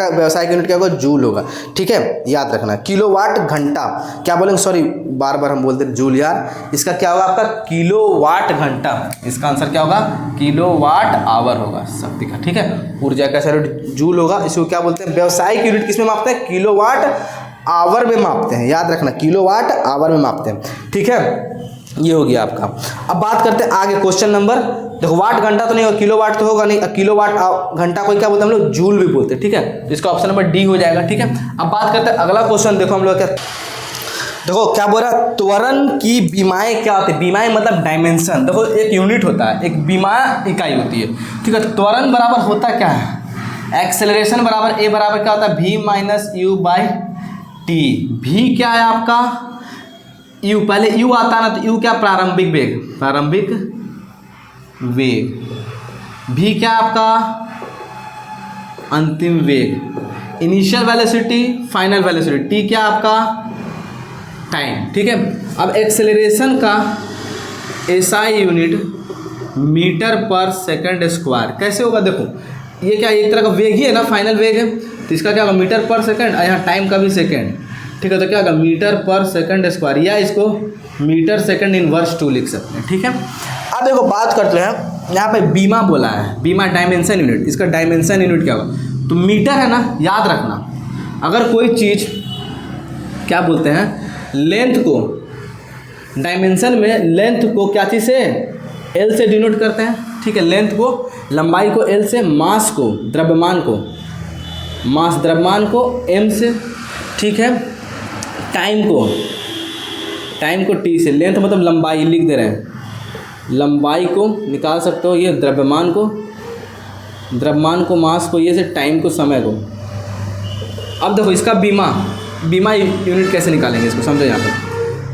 व्यवसायिक यूनिट क्या होगा जूल होगा, ठीक है, याद रखना। किलोवाट घंटा क्या बोलेंगे, सॉरी बार बार हम बोलते हैं जूल यार, इसका क्या होगा आपका किलोवाट घंटा, इसका आंसर क्या होगा किलोवाट आवर होगा शक्ति का, ठीक है। ऊर्जा का यूनिट जूल होगा, इसको क्या बोलते हैं व्यवसायिक यूनिट किस में मापते हैं किलोवाट आवर में मापते हैं, याद रखना किलोवाट आवर में मापते हैं, ठीक है। ये हो गया आपका। अब बात करते हैं आगे क्वेश्चन नंबर, देखो वाट घंटा तो नहीं होगा, किलोवाट तो होगा नहीं, किलोवाट घंटा को क्या बोलते हैं हम लोग जूल भी बोलते हैं, ठीक है। तो इसका ऑप्शन नंबर डी हो जाएगा, ठीक है। अब बात करते हैं अगला क्वेश्चन, देखो हम लोग क्या, देखो क्या बोल रहा है त्वरण की बीमाएँ क्या होती है, बीमाएँ मतलब डायमेंशन, देखो एक यूनिट होता है, एक बीमा इकाई होती है, ठीक है। त्वरण बराबर होता क्या है, एक्सेलरेशन बराबर ए बराबर क्या होता है v minus you by T. भी क्या है आपका u, पहले u आता है ना, तो u क्या प्रारंभिक वेग, v क्या आपका अंतिम वेग, initial velocity final velocity, t क्या आपका टाइम, ठीक है। अब एक्सेलरेशन का SI unit metre per second square कैसे होगा, देखो ये क्या एक तरह का वेग ही है ना, फाइनल वेग है, तो इसका क्या होगा मीटर पर सेकंड, यहाँ टाइम का भी सेकंड, ठीक है। तो क्या होगा मीटर पर सेकंड स्क्वायर, या इसको मीटर सेकंड इनवर्स 2 लिख सकते हैं, ठीक है। अब देखो बात करते हैं यहाँ पे बीमा बोला है, बीमा डायमेंशन यूनिट, इसका डायमेंशन यूनिट क्या होगा, तो मीटर है ना, याद रखना। अगर कोई चीज़ क्या बोलते हैं लेंथ को, डायमेंशन में लेंथ को क्या चीज़ से एल से डिनोट करते हैं, ठीक है। लेंथ को, लंबाई को एल से, मास को द्रव्यमान को एम से, ठीक है। टाइम को टी से, लेंथ मतलब लंबाई लिख दे रहे हैं, लंबाई को निकाल सकते हो, ये द्रव्यमान को मास को, ये से टाइम को समय को। अब देखो इसका बीमा यूनिट कैसे निकालेंगे, इसको समझो यहाँ पर।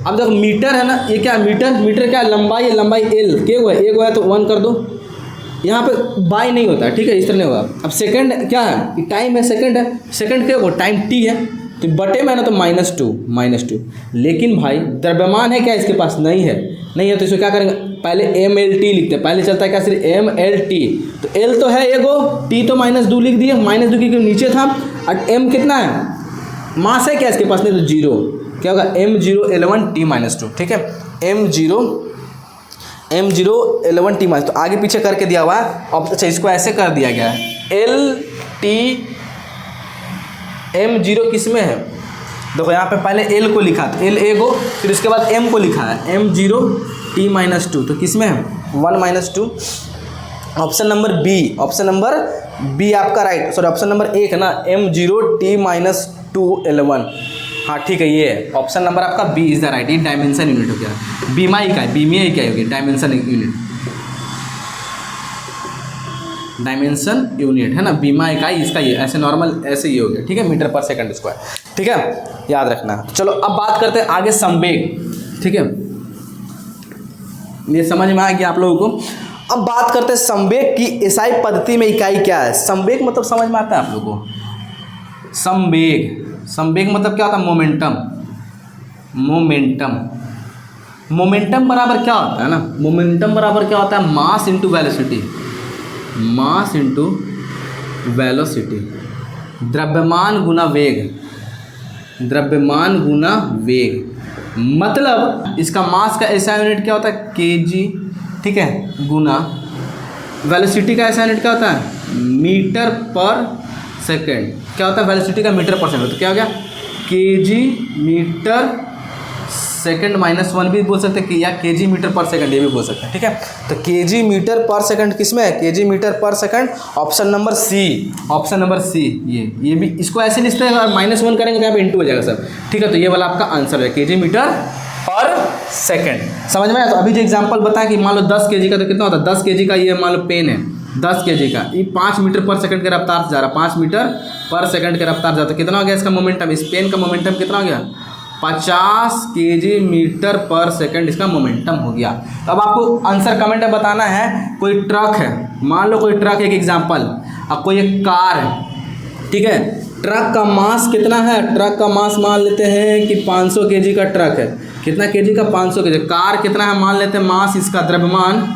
अब देखो मीटर है ना, ये क्या मीटर क्या लंबाई एल के हुआ है, एक हुआ है तो 1 कर दो, यहाँ पे बाई नहीं होता है, ठीक है, इस तरह नहीं होगा। अब सेकंड क्या है, टाइम है, सेकंड क्या होगा टाइम टी है, तो बटे में ना तो -2, लेकिन भाई द्रव्यमान है क्या इसके पास, नहीं है, तो इसको क्या करेंगे पहले MLT लिखते हैं, पहले चलता है क्या सिर्फ MLT, तो L तो है एगो, T तो -2 लिख दिए, -2 क्योंकि नीचे था, और M कितना है मास है क्या इसके पास, नहीं तो 0, क्या होगा M0L1T-2, ठीक है। M0L1T-, तो आगे पीछे करके दिया हुआ है। अब अच्छा इसको ऐसे कर दिया गया है LT M0 किस में है, देखो यहाँ पे पहले L को लिखा था, L एगो, फिर उसके बाद M को लिखा है M0T-2, तो किस में है 1 - 2, ऑप्शन नंबर बी आपका राइट, सॉरी ऑप्शन नंबर 1 है ना M0T-2 L1, हाँ ठीक है, ये ऑप्शन नंबर आपका बी इज द राइट, ये डायमेंशन यूनिट हो गया, बीमा इकाई होगी डायमेंशन यूनिट है ना, बीमा इकाई इसका ये ऐसे नॉर्मल ऐसे ही हो गया, ठीक है, मीटर पर सेकंड स्क्वायर, ठीक है, याद रखना। चलो अब बात करते हैं आगे संवेग, ठीक है, ये समझ में आ गया आप लोगों को। अब बात करते हैं संवेग की एसआई पद्धति में इकाई क्या है। संवेग मतलब समझ में आता है आप लोगों को, संवेग मतलब क्या होता है, मोमेंटम, मोमेंटम बराबर क्या होता है ना, मोमेंटम बराबर क्या होता है, mass into velocity, mass into velocity, द्रव्यमान गुना वेग, द्रव्यमान गुना वेग। मतलब इसका मास का ऐसा यूनिट क्या होता है, केजी, ठीक है, गुना वेलोसिटी का ऐसा यूनिट क्या होता है, मीटर पर सेकेंड। क्या होता है वेलोसिटी का, मीटर पर सेकेंड। तो क्या हो गया, केजी मीटर सेकेंड -1 भी बोल सकते हैं कि, या केजी मीटर पर सेकंड ये भी बोल सकते हैं, ठीक है। तो केजी मीटर पर सेकंड किसमें है, kg metre per second, option number C, option number C. ये भी इसको ऐसे लिखते हैं, अगर -1 करेंगे तो यहाँ पे इंटू हो जाएगा सर, ठीक है। तो ये वाला आपका आंसर है, केजी मीटर पर सेकंड। समझ में आया। तो अभी जो एग्जाम्पल बताया कि मान लो 10 केजी का, तो कितना होता है 10 केजी का, ये मान लो पेन है 10 केजी का, ये 5 मीटर पर सेकंड के रफ्तार से जा रहा है, 5 मीटर पर सेकंड के रफ्तार जाता है। कितना हो गया इसका मोमेंटम, इस पेन का मोमेंटम कितना हो गया, 50 केजी मीटर पर सेकंड इसका मोमेंटम हो गया। तो अब आपको आंसर कमेंट में बताना है। कोई ट्रक है, मान लो कोई ट्रक, एक एग्जांपल, अब कोई एक कार है, ठीक है। ट्रक का मास कितना है, ट्रक का मास मान लेते हैं कि 500 केजी का ट्रक है। कितना केजी का, 500 केजी। कार कितना है मान लेते हैं, मास इसका द्रव्यमान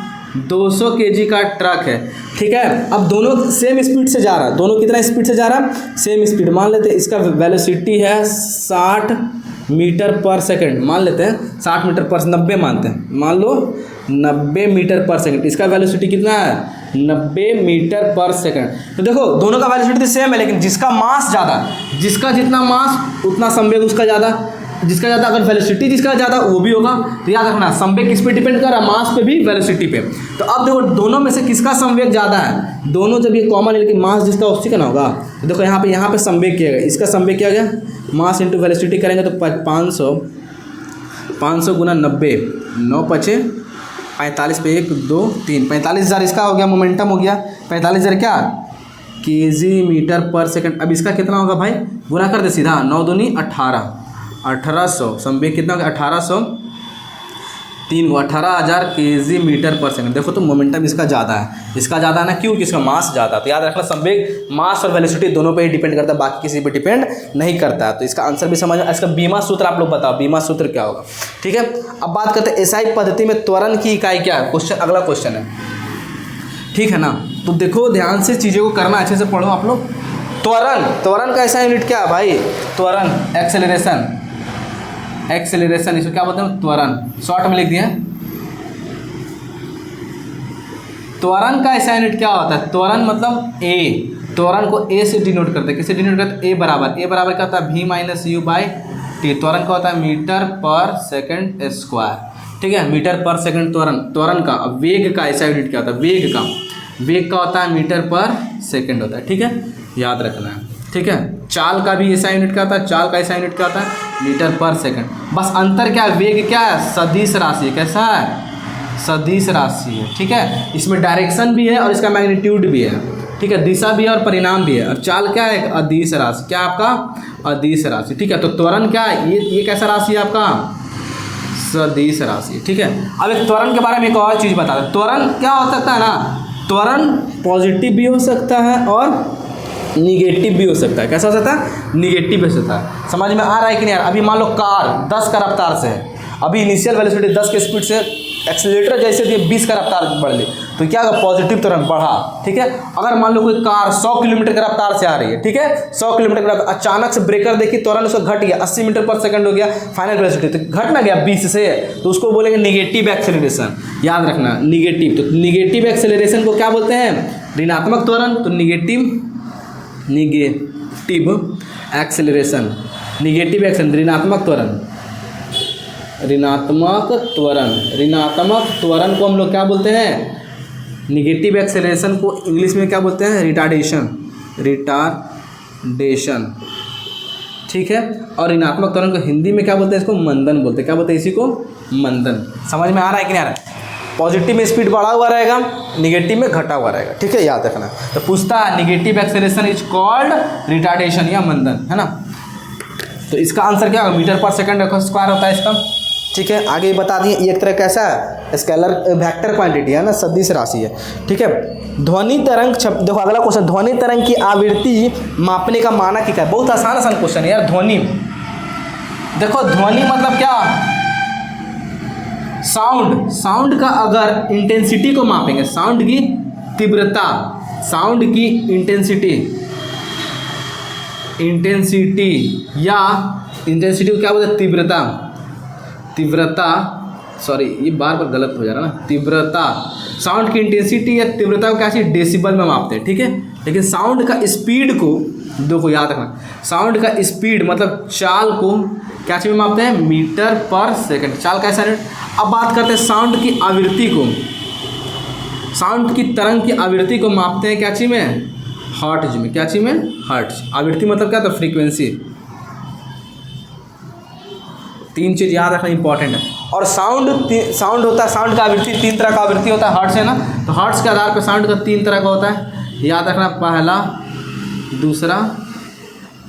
200 केजी का ट्रक है, ठीक है। अब दोनों सेम स्पीड से जा रहा है, दोनों कितना स्पीड से जा रहा है, सेम स्पीड। मान लेते हैं इसका वेलोसिटी है 60 मीटर पर सेकंड, मान लेते हैं 60 मीटर पर, 90 मानते हैं, मान लो 90 मीटर पर सेकंड। इसका वेलोसिटी कितना है, 90 मीटर पर सेकंड। तो देखो दोनों का वेलोसिटी सेम है, लेकिन जिसका मास ज़्यादा, जिसका जितना मास उतना संवेग उसका ज़्यादा, जिसका ज़्यादा, अगर वेलोसिटी जिसका ज़्यादा वो भी होगा। तो याद रखना संवेग किस पे डिपेंड कर रहा है, मास पे भी, वेलोसिटी पे। तो अब देखो दोनों में से किसका संवेग ज़्यादा है, दोनों जब ये कॉमन है, लेकिन मास जिसका उसी का ना होगा। तो देखो यहाँ पे संवेग किया गया, इसका संवेग किया गया, मास इंटू वेलोसिटी करेंगे तो 500 गुना 90, 9 पचे 45 पे 1 2 3, 45,000 इसका हो गया, मोमेंटम हो गया 45,000 क्या, केजी मीटर पर सेकंड। अब इसका कितना होगा भाई, गुना कर दे सीधा, 9 दूनी 18, 1800, संवेग कितना होगा 1800, 3 को 18,000 केजी मीटर पर सेकंड। देखो तो मोमेंटम इसका ज़्यादा है, इसका ज़्यादा है ना, क्यों, कि इसका मास ज़्यादा। तो याद रखना संवेग मास और वेलोसिटी दोनों पे ही डिपेंड करता है, बाकी किसी पे डिपेंड नहीं करता है। तो इसका आंसर भी समझ। इसका बीमा सूत्र आप लोग बताओ, बीमा सूत्र क्या होगा, ठीक है। अब बात करते हैं एसआई पद्धति में त्वरण की इकाई क्या है, क्वेश्चन, अगला क्वेश्चन है, ठीक है ना। तो देखो ध्यान से चीज़ों को करना, अच्छे से पढ़ो आप लोग। त्वरण का ऐसा यूनिट क्या है भाई, त्वरण, एक्सेलरेशन, एक्सेलरेशन, इसको क्या बोलते हैं, त्वरण, शॉर्ट में लिख दिया। त्वरण का ऐसा यूनिट क्या होता है, त्वरण मतलब ए, त्वरण को ए से डिनोट करते हैं, किससे डिनोट करते हैं, ए बराबर क्या होता है, v minus you by T. त्वरण का होता है मीटर पर सेकंड स्क्वायर, ठीक है, मीटर पर सेकंड त्वरण। त्वरण का, वेग का ऐसा यूनिट क्या होता है, वेग का होता है मीटर पर सेकंड होता है, ठीक है, याद रखना है, ठीक है। चाल का भी ऐसा यूनिट क्या होता है, चाल का ऐसा यूनिट क्या होता है, मीटर पर सेकंड। बस अंतर क्या है, वेग क्या है, सदिश राशि, कैसा है, सदिश राशि है, ठीक है। इसमें डायरेक्शन भी है और इसका मैग्नीट्यूड भी है, ठीक है, दिशा भी है और परिणाम भी है। और चाल क्या है, अदिश राशि, क्या आपका, अदिश राशि, ठीक है। तो त्वरण क्या है, ये कैसा राशि है आपका, सदिश राशि, ठीक है। अब एक त्वरण के बारे में एक और चीज़ बता दें, त्वरण क्या हो सकता है ना, त्वरण पॉजिटिव भी हो सकता है और निगेटिव भी हो सकता है। कैसा हो सकता है, निगेटिव भी हो सकता है। समझ में आ रहा है कि नहीं यार। अभी मान लो कार 10 का रफ्तार से है, अभी इनिशियल वेलोसिटी 10 के स्पीड से, एक्सीलरेटर जैसे दिए 20 का रफ्तार बढ़ ली, तो क्या होगा, पॉजिटिव त्वरण बढ़ा, ठीक है। अगर मान लो कोई कार 100 किलोमीटर के रफ्तार से आ रही है, ठीक है, 100 किलोमीटर के रफ्तार, अचानक से ब्रेकर देखी, त्वरण उसका घट गया, 80 मीटर पर सेकंड हो गया फाइनल वेलोसिटी, तो घट ना गया 20 से, तो उसको बोलेंगे निगेटिव एक्सेलरेशन। याद रखना निगेटिव, तो निगेटिव एक्सेलरेशन को क्या बोलते हैं, ऋणात्मक त्वरण। तो निगेटिव एक्सेलरेशन, ऋणात्मक त्वरण, ऋणात्मक त्वरण को हम लोग क्या बोलते हैं, निगेटिव एक्सेलरेशन को इंग्लिश में क्या बोलते हैं, रिटार्डेशन, ठीक है। और ऋणात्मक त्वरण को हिंदी में क्या बोलते हैं, इसको मंदन बोलते हैं। क्या बोलते हैं इसी को, मंदन। समझ में आ रहा है कि नहीं आ रहा है। पॉजिटिव में स्पीड बढ़ा हुआ रहेगा, निगेटिव में घटा हुआ रहेगा, ठीक है, याद रखना। तो पूछता है negative acceleration is called retardation या मंदन, है ना। तो इसका आंसर क्या होगा, मीटर पर सेकंड स्क्वायर होता है इसका, ठीक है। आगे बता दिए, एक तरह कैसा है, स्केलर वेक्टर क्वांटिटी है ना, सदिश राशि है, ठीक है। ध्वनि तरंग, देखो अगला क्वेश्चन, ध्वनि तरंग की आवृत्ति मापने का मानक क्या है। बहुत आसान क्वेश्चन है यार। ध्वनि, देखो ध्वनि मतलब क्या, साउंड का अगर इंटेंसिटी को मापेंगे, साउंड की तीव्रता, साउंड की इंटेंसिटी या इंटेंसिटी को क्या बोलते हैं, तीव्रता, सॉरी ये बार बार गलत हो जा रहा है ना, तीव्रता, साउंड की इंटेंसिटी या तीव्रता को क्या चाहिए, डेसिबल में मापते हैं, ठीक है। लेकिन साउंड का स्पीड को देखो याद रखना, साउंड का स्पीड मतलब चाल को क्या चीज़ में मापते हैं, मीटर पर सेकंड, चाल का ऐसा यूनिट। अब बात करते हैं साउंड की आवृत्ति को, साउंड की तरंग की आवृत्ति को मापते हैं क्या चीज़ में, हर्ट्ज में। क्या चीज़ में, हर्ट्ज। आवृत्ति मतलब क्या, तो फ्रीक्वेंसी। तीन चीज़ याद रखना इंपॉर्टेंट है। और साउंड होता है, साउंड का आवृत्ति तीन तरह का आवृत्ति होता है, हर्ट्ज है ना, तो हर्ट्ज के आधार पर साउंड का तीन तरह का होता है, याद रखना, पहला, दूसरा,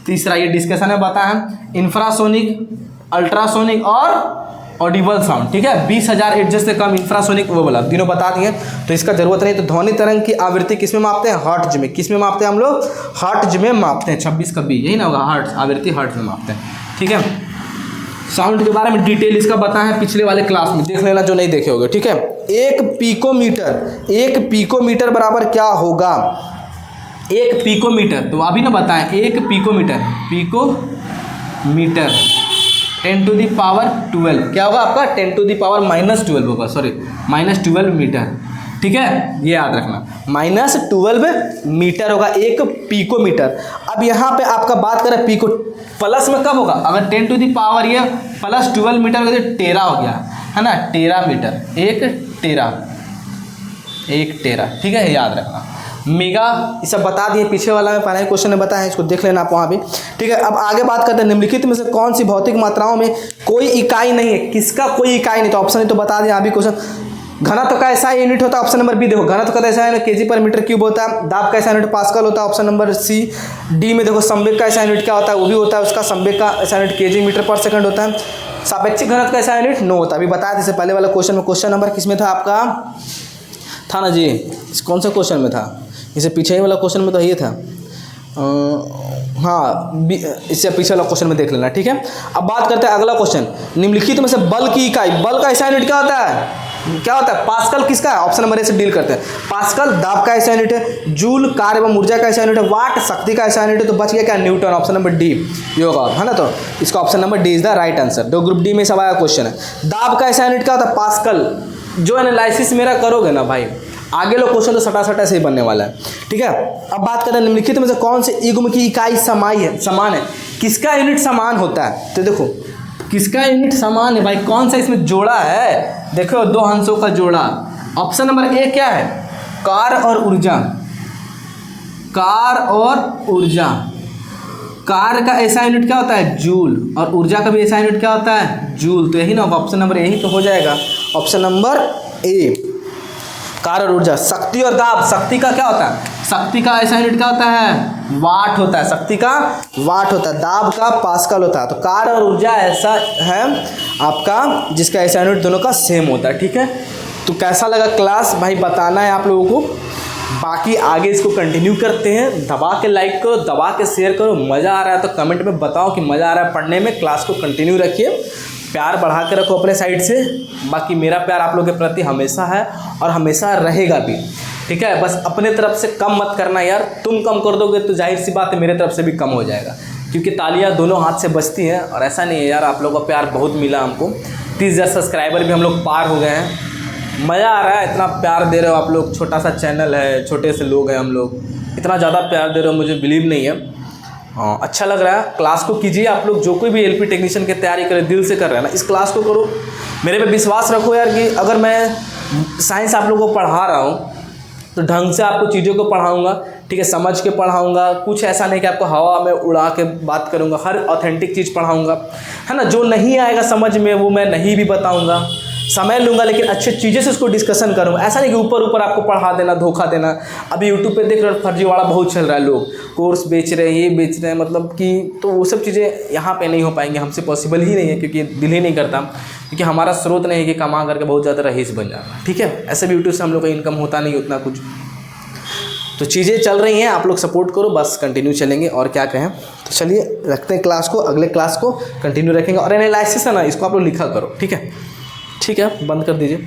तीसरा। ये डिस्कशन में बताया है, इंफ्रासोनिक, अल्ट्रासोनिक और ऑडिबल साउंड, ठीक है। 20,000 एडजस्ट से कम इंफ्रासोनिक वो बोला, तीनों बता दिए, तो इसका जरूरत नहीं। तो ध्वनि तरंग की आवृत्ति किस में मापते हैं, हर्ट्ज में। किस में मापते हैं हम लोग, हर्ट्ज में मापते हैं। 26 का बी यही ना होगा, हर्ट्ज, आवृत्ति हर्ट्ज में मापते हैं, ठीक है। साउंड के बारे में डिटेल इसका बताया है पिछले वाले क्लास में, देख लेना जो नहीं देखे होगे, ठीक है। एक पिकोमीटर बराबर क्या होगा, एक पिकोमीटर, तो अभी ना बताएं, एक पिकोमीटर 10 टू दी पावर 12 क्या होगा आपका, 10 टू दी पावर -12 होगा, सॉरी -12 मीटर, ठीक है, ये याद रखना, -12 मीटर होगा एक पिकोमीटर। अब यहाँ पे आपका बात करें पिको, प्लस में कब होगा, अगर 10 टू दी पावर ये +12 मीटर हो गया तो टेरा हो गया, है ना, टेरा मीटर, एक टेरा, ठीक है, याद रखना। मेगा ये सब बता दिए, पीछे वाला में पहले क्वेश्चन में बताया है, इसको देख लेना आप वहाँ भी, ठीक है। अब आगे बात करते हैं, निम्नलिखित में से कौन सी भौतिक मात्राओं में कोई इकाई नहीं है, किसका कोई इकाई नहीं, तो ऑप्शन ही तो बता दिया अभी क्वेश्चन। घनत्व का ऐसा यूनिट होता है, ऑप्शन नंबर बी देखो, घनत्व का ऐसा यूनिट केजी पर मीटर क्यूब होता है। दाब का ऐसा यूनिट पास्कल होता है, ऑप्शन नंबर सी। डी में देखो संवेग का ऐसा यूनिट क्या होता है, वो भी होता है, उसका संवेग का ऐसा unit KG metre per second होता है। सापेक्षिक घनत्व का ऐसा यूनिट नो होता है, अभी बताया जैसे पहले वाला क्वेश्चन में। क्वेश्चन नंबर किस में था आपका, था ना जी, कौन सा क्वेश्चन में था, इससे पीछे वाला क्वेश्चन में तो ये था, हाँ, इससे पीछे वाला क्वेश्चन में देख लेना, ठीक है। अब बात करते हैं अगला क्वेश्चन, निम्नलिखित में से बल की इकाई, बल का ऐसा यूनिट क्या होता है, पास्कल किसका है, ऑप्शन नंबर ए से डील करते हैं। पास्कल दाब का ऐसा यूनिट है, जूल कार्य एवं ऊर्जा का ऐसा यूनिट है, वाट शक्ति का ऐसा यूनिट है, तो बच गया क्या, न्यूटन, ऑप्शन नंबर डी ये होगा, है ना। तो इसका option number D is the right answer. दो ग्रुप डी में सब आया क्वेश्चन है। दाब का ऐसा यूनिट क्या होता है, पास्कल। जो एनालिसिस मेरा करोगे ना भाई, आगे लोग क्वेश्चन तो सटा से ही बनने वाला है, ठीक है। अब बात करें निम्नलिखित में से कौन से युग्म की इकाई समान है, किसका यूनिट समान होता है, तो देखो किसका यूनिट समान है भाई, कौन सा इसमें जोड़ा है, देखो दो हंसों का जोड़ा। ऑप्शन नंबर ए क्या है, कार और ऊर्जा, कार का ऐसा यूनिट क्या होता है, जूल, और ऊर्जा का भी ऐसा यूनिट क्या होता है, जूल, तो यही ना होगा, ऑप्शन नंबर यही तो हो जाएगा, ऑप्शन नंबर ए, कार और ऊर्जा। शक्ति और दाब, शक्ति का क्या होता है, शक्ति का ऐसा यूनिट क्या होता है, वाट होता है, शक्ति का वाट होता है, दाब का पास्कल होता है। तो कार और ऊर्जा ऐसा है आपका जिसका ऐसा यूनिट दोनों का सेम होता है, ठीक है। तो कैसा लगा क्लास भाई, बताना है आप लोगों को, बाकी आगे इसको कंटिन्यू करते हैं। दबा के लाइक करो, दबा के शेयर करो, मज़ा आ रहा है तो कमेंट में बताओ कि मज़ा आ रहा है पढ़ने में। क्लास को कंटिन्यू रखिए, प्यार बढ़ा के रखो अपने साइड से। बाकी मेरा प्यार आप लोगों के प्रति हमेशा है और हमेशा रहेगा भी, ठीक है। बस अपने तरफ से कम मत करना यार, तुम कम कर दोगे तो जाहिर सी बात है मेरे तरफ से भी कम हो जाएगा, क्योंकि तालियां दोनों हाथ से बजती हैं। और ऐसा नहीं है यार, आप लोगों का प्यार बहुत मिला हमको, 30,000 सब्सक्राइबर भी हम लोग पार हो गए हैं। मज़ा आ रहा है, इतना प्यार दे रहे हो आप लोग, छोटा सा चैनल है, छोटे से लोग हैं हम लोग, इतना ज़्यादा प्यार दे रहे हो, मुझे बिलीव नहीं है। हाँ, अच्छा लग रहा है। क्लास को कीजिए आप लोग, जो कोई भी एलपी टेक्नीशियन की तैयारी करे, दिल से कर रहे हैं ना, इस क्लास को करो। मेरे पे विश्वास रखो यार कि अगर मैं साइंस आप लोगों को पढ़ा रहा हूँ तो ढंग से आपको चीज़ों को पढ़ाऊँगा, ठीक है, समझ के पढ़ाऊँगा। कुछ ऐसा नहीं कि आपको हवा में उड़ा के बात करूँगा, हर ऑथेंटिक चीज़ पढ़ाऊँगा, है ना। जो नहीं आएगा समझ में वो मैं नहीं भी बताऊँगा, समय लूँगा, लेकिन अच्छी चीज़ें से उसको डिस्कशन करूँगा। ऐसा नहीं कि ऊपर ऊपर आपको पढ़ा देना, धोखा देना। अभी यूट्यूब पे देख रहे हो फर्जीवाड़ा बहुत चल रहा है, लोग कोर्स बेच रहे हैं, ये बेच रहे हैं, मतलब कि तो वो सब चीज़ें यहाँ पे नहीं हो पाएंगी, हमसे पॉसिबल ही नहीं है, क्योंकि दिल ही नहीं करता, क्योंकि हमारा स्रोत नहीं है कि कमा करके बहुत ज़्यादा रईस बन जाना, ठीक है। ऐसे भी यूट्यूब से हम लोग का इनकम होता नहीं उतना कुछ, तो चीज़ें चल रही हैं, आप लोग सपोर्ट करो, बस कंटिन्यू चलेंगे और क्या कहें। तो चलिए रखते हैं क्लास को, अगले क्लास को कंटिन्यू रखेंगे। और एनालिसिस है ना, इसको आप लोग लिखा करो, ठीक है। ठीक है, बंद कर दीजिए।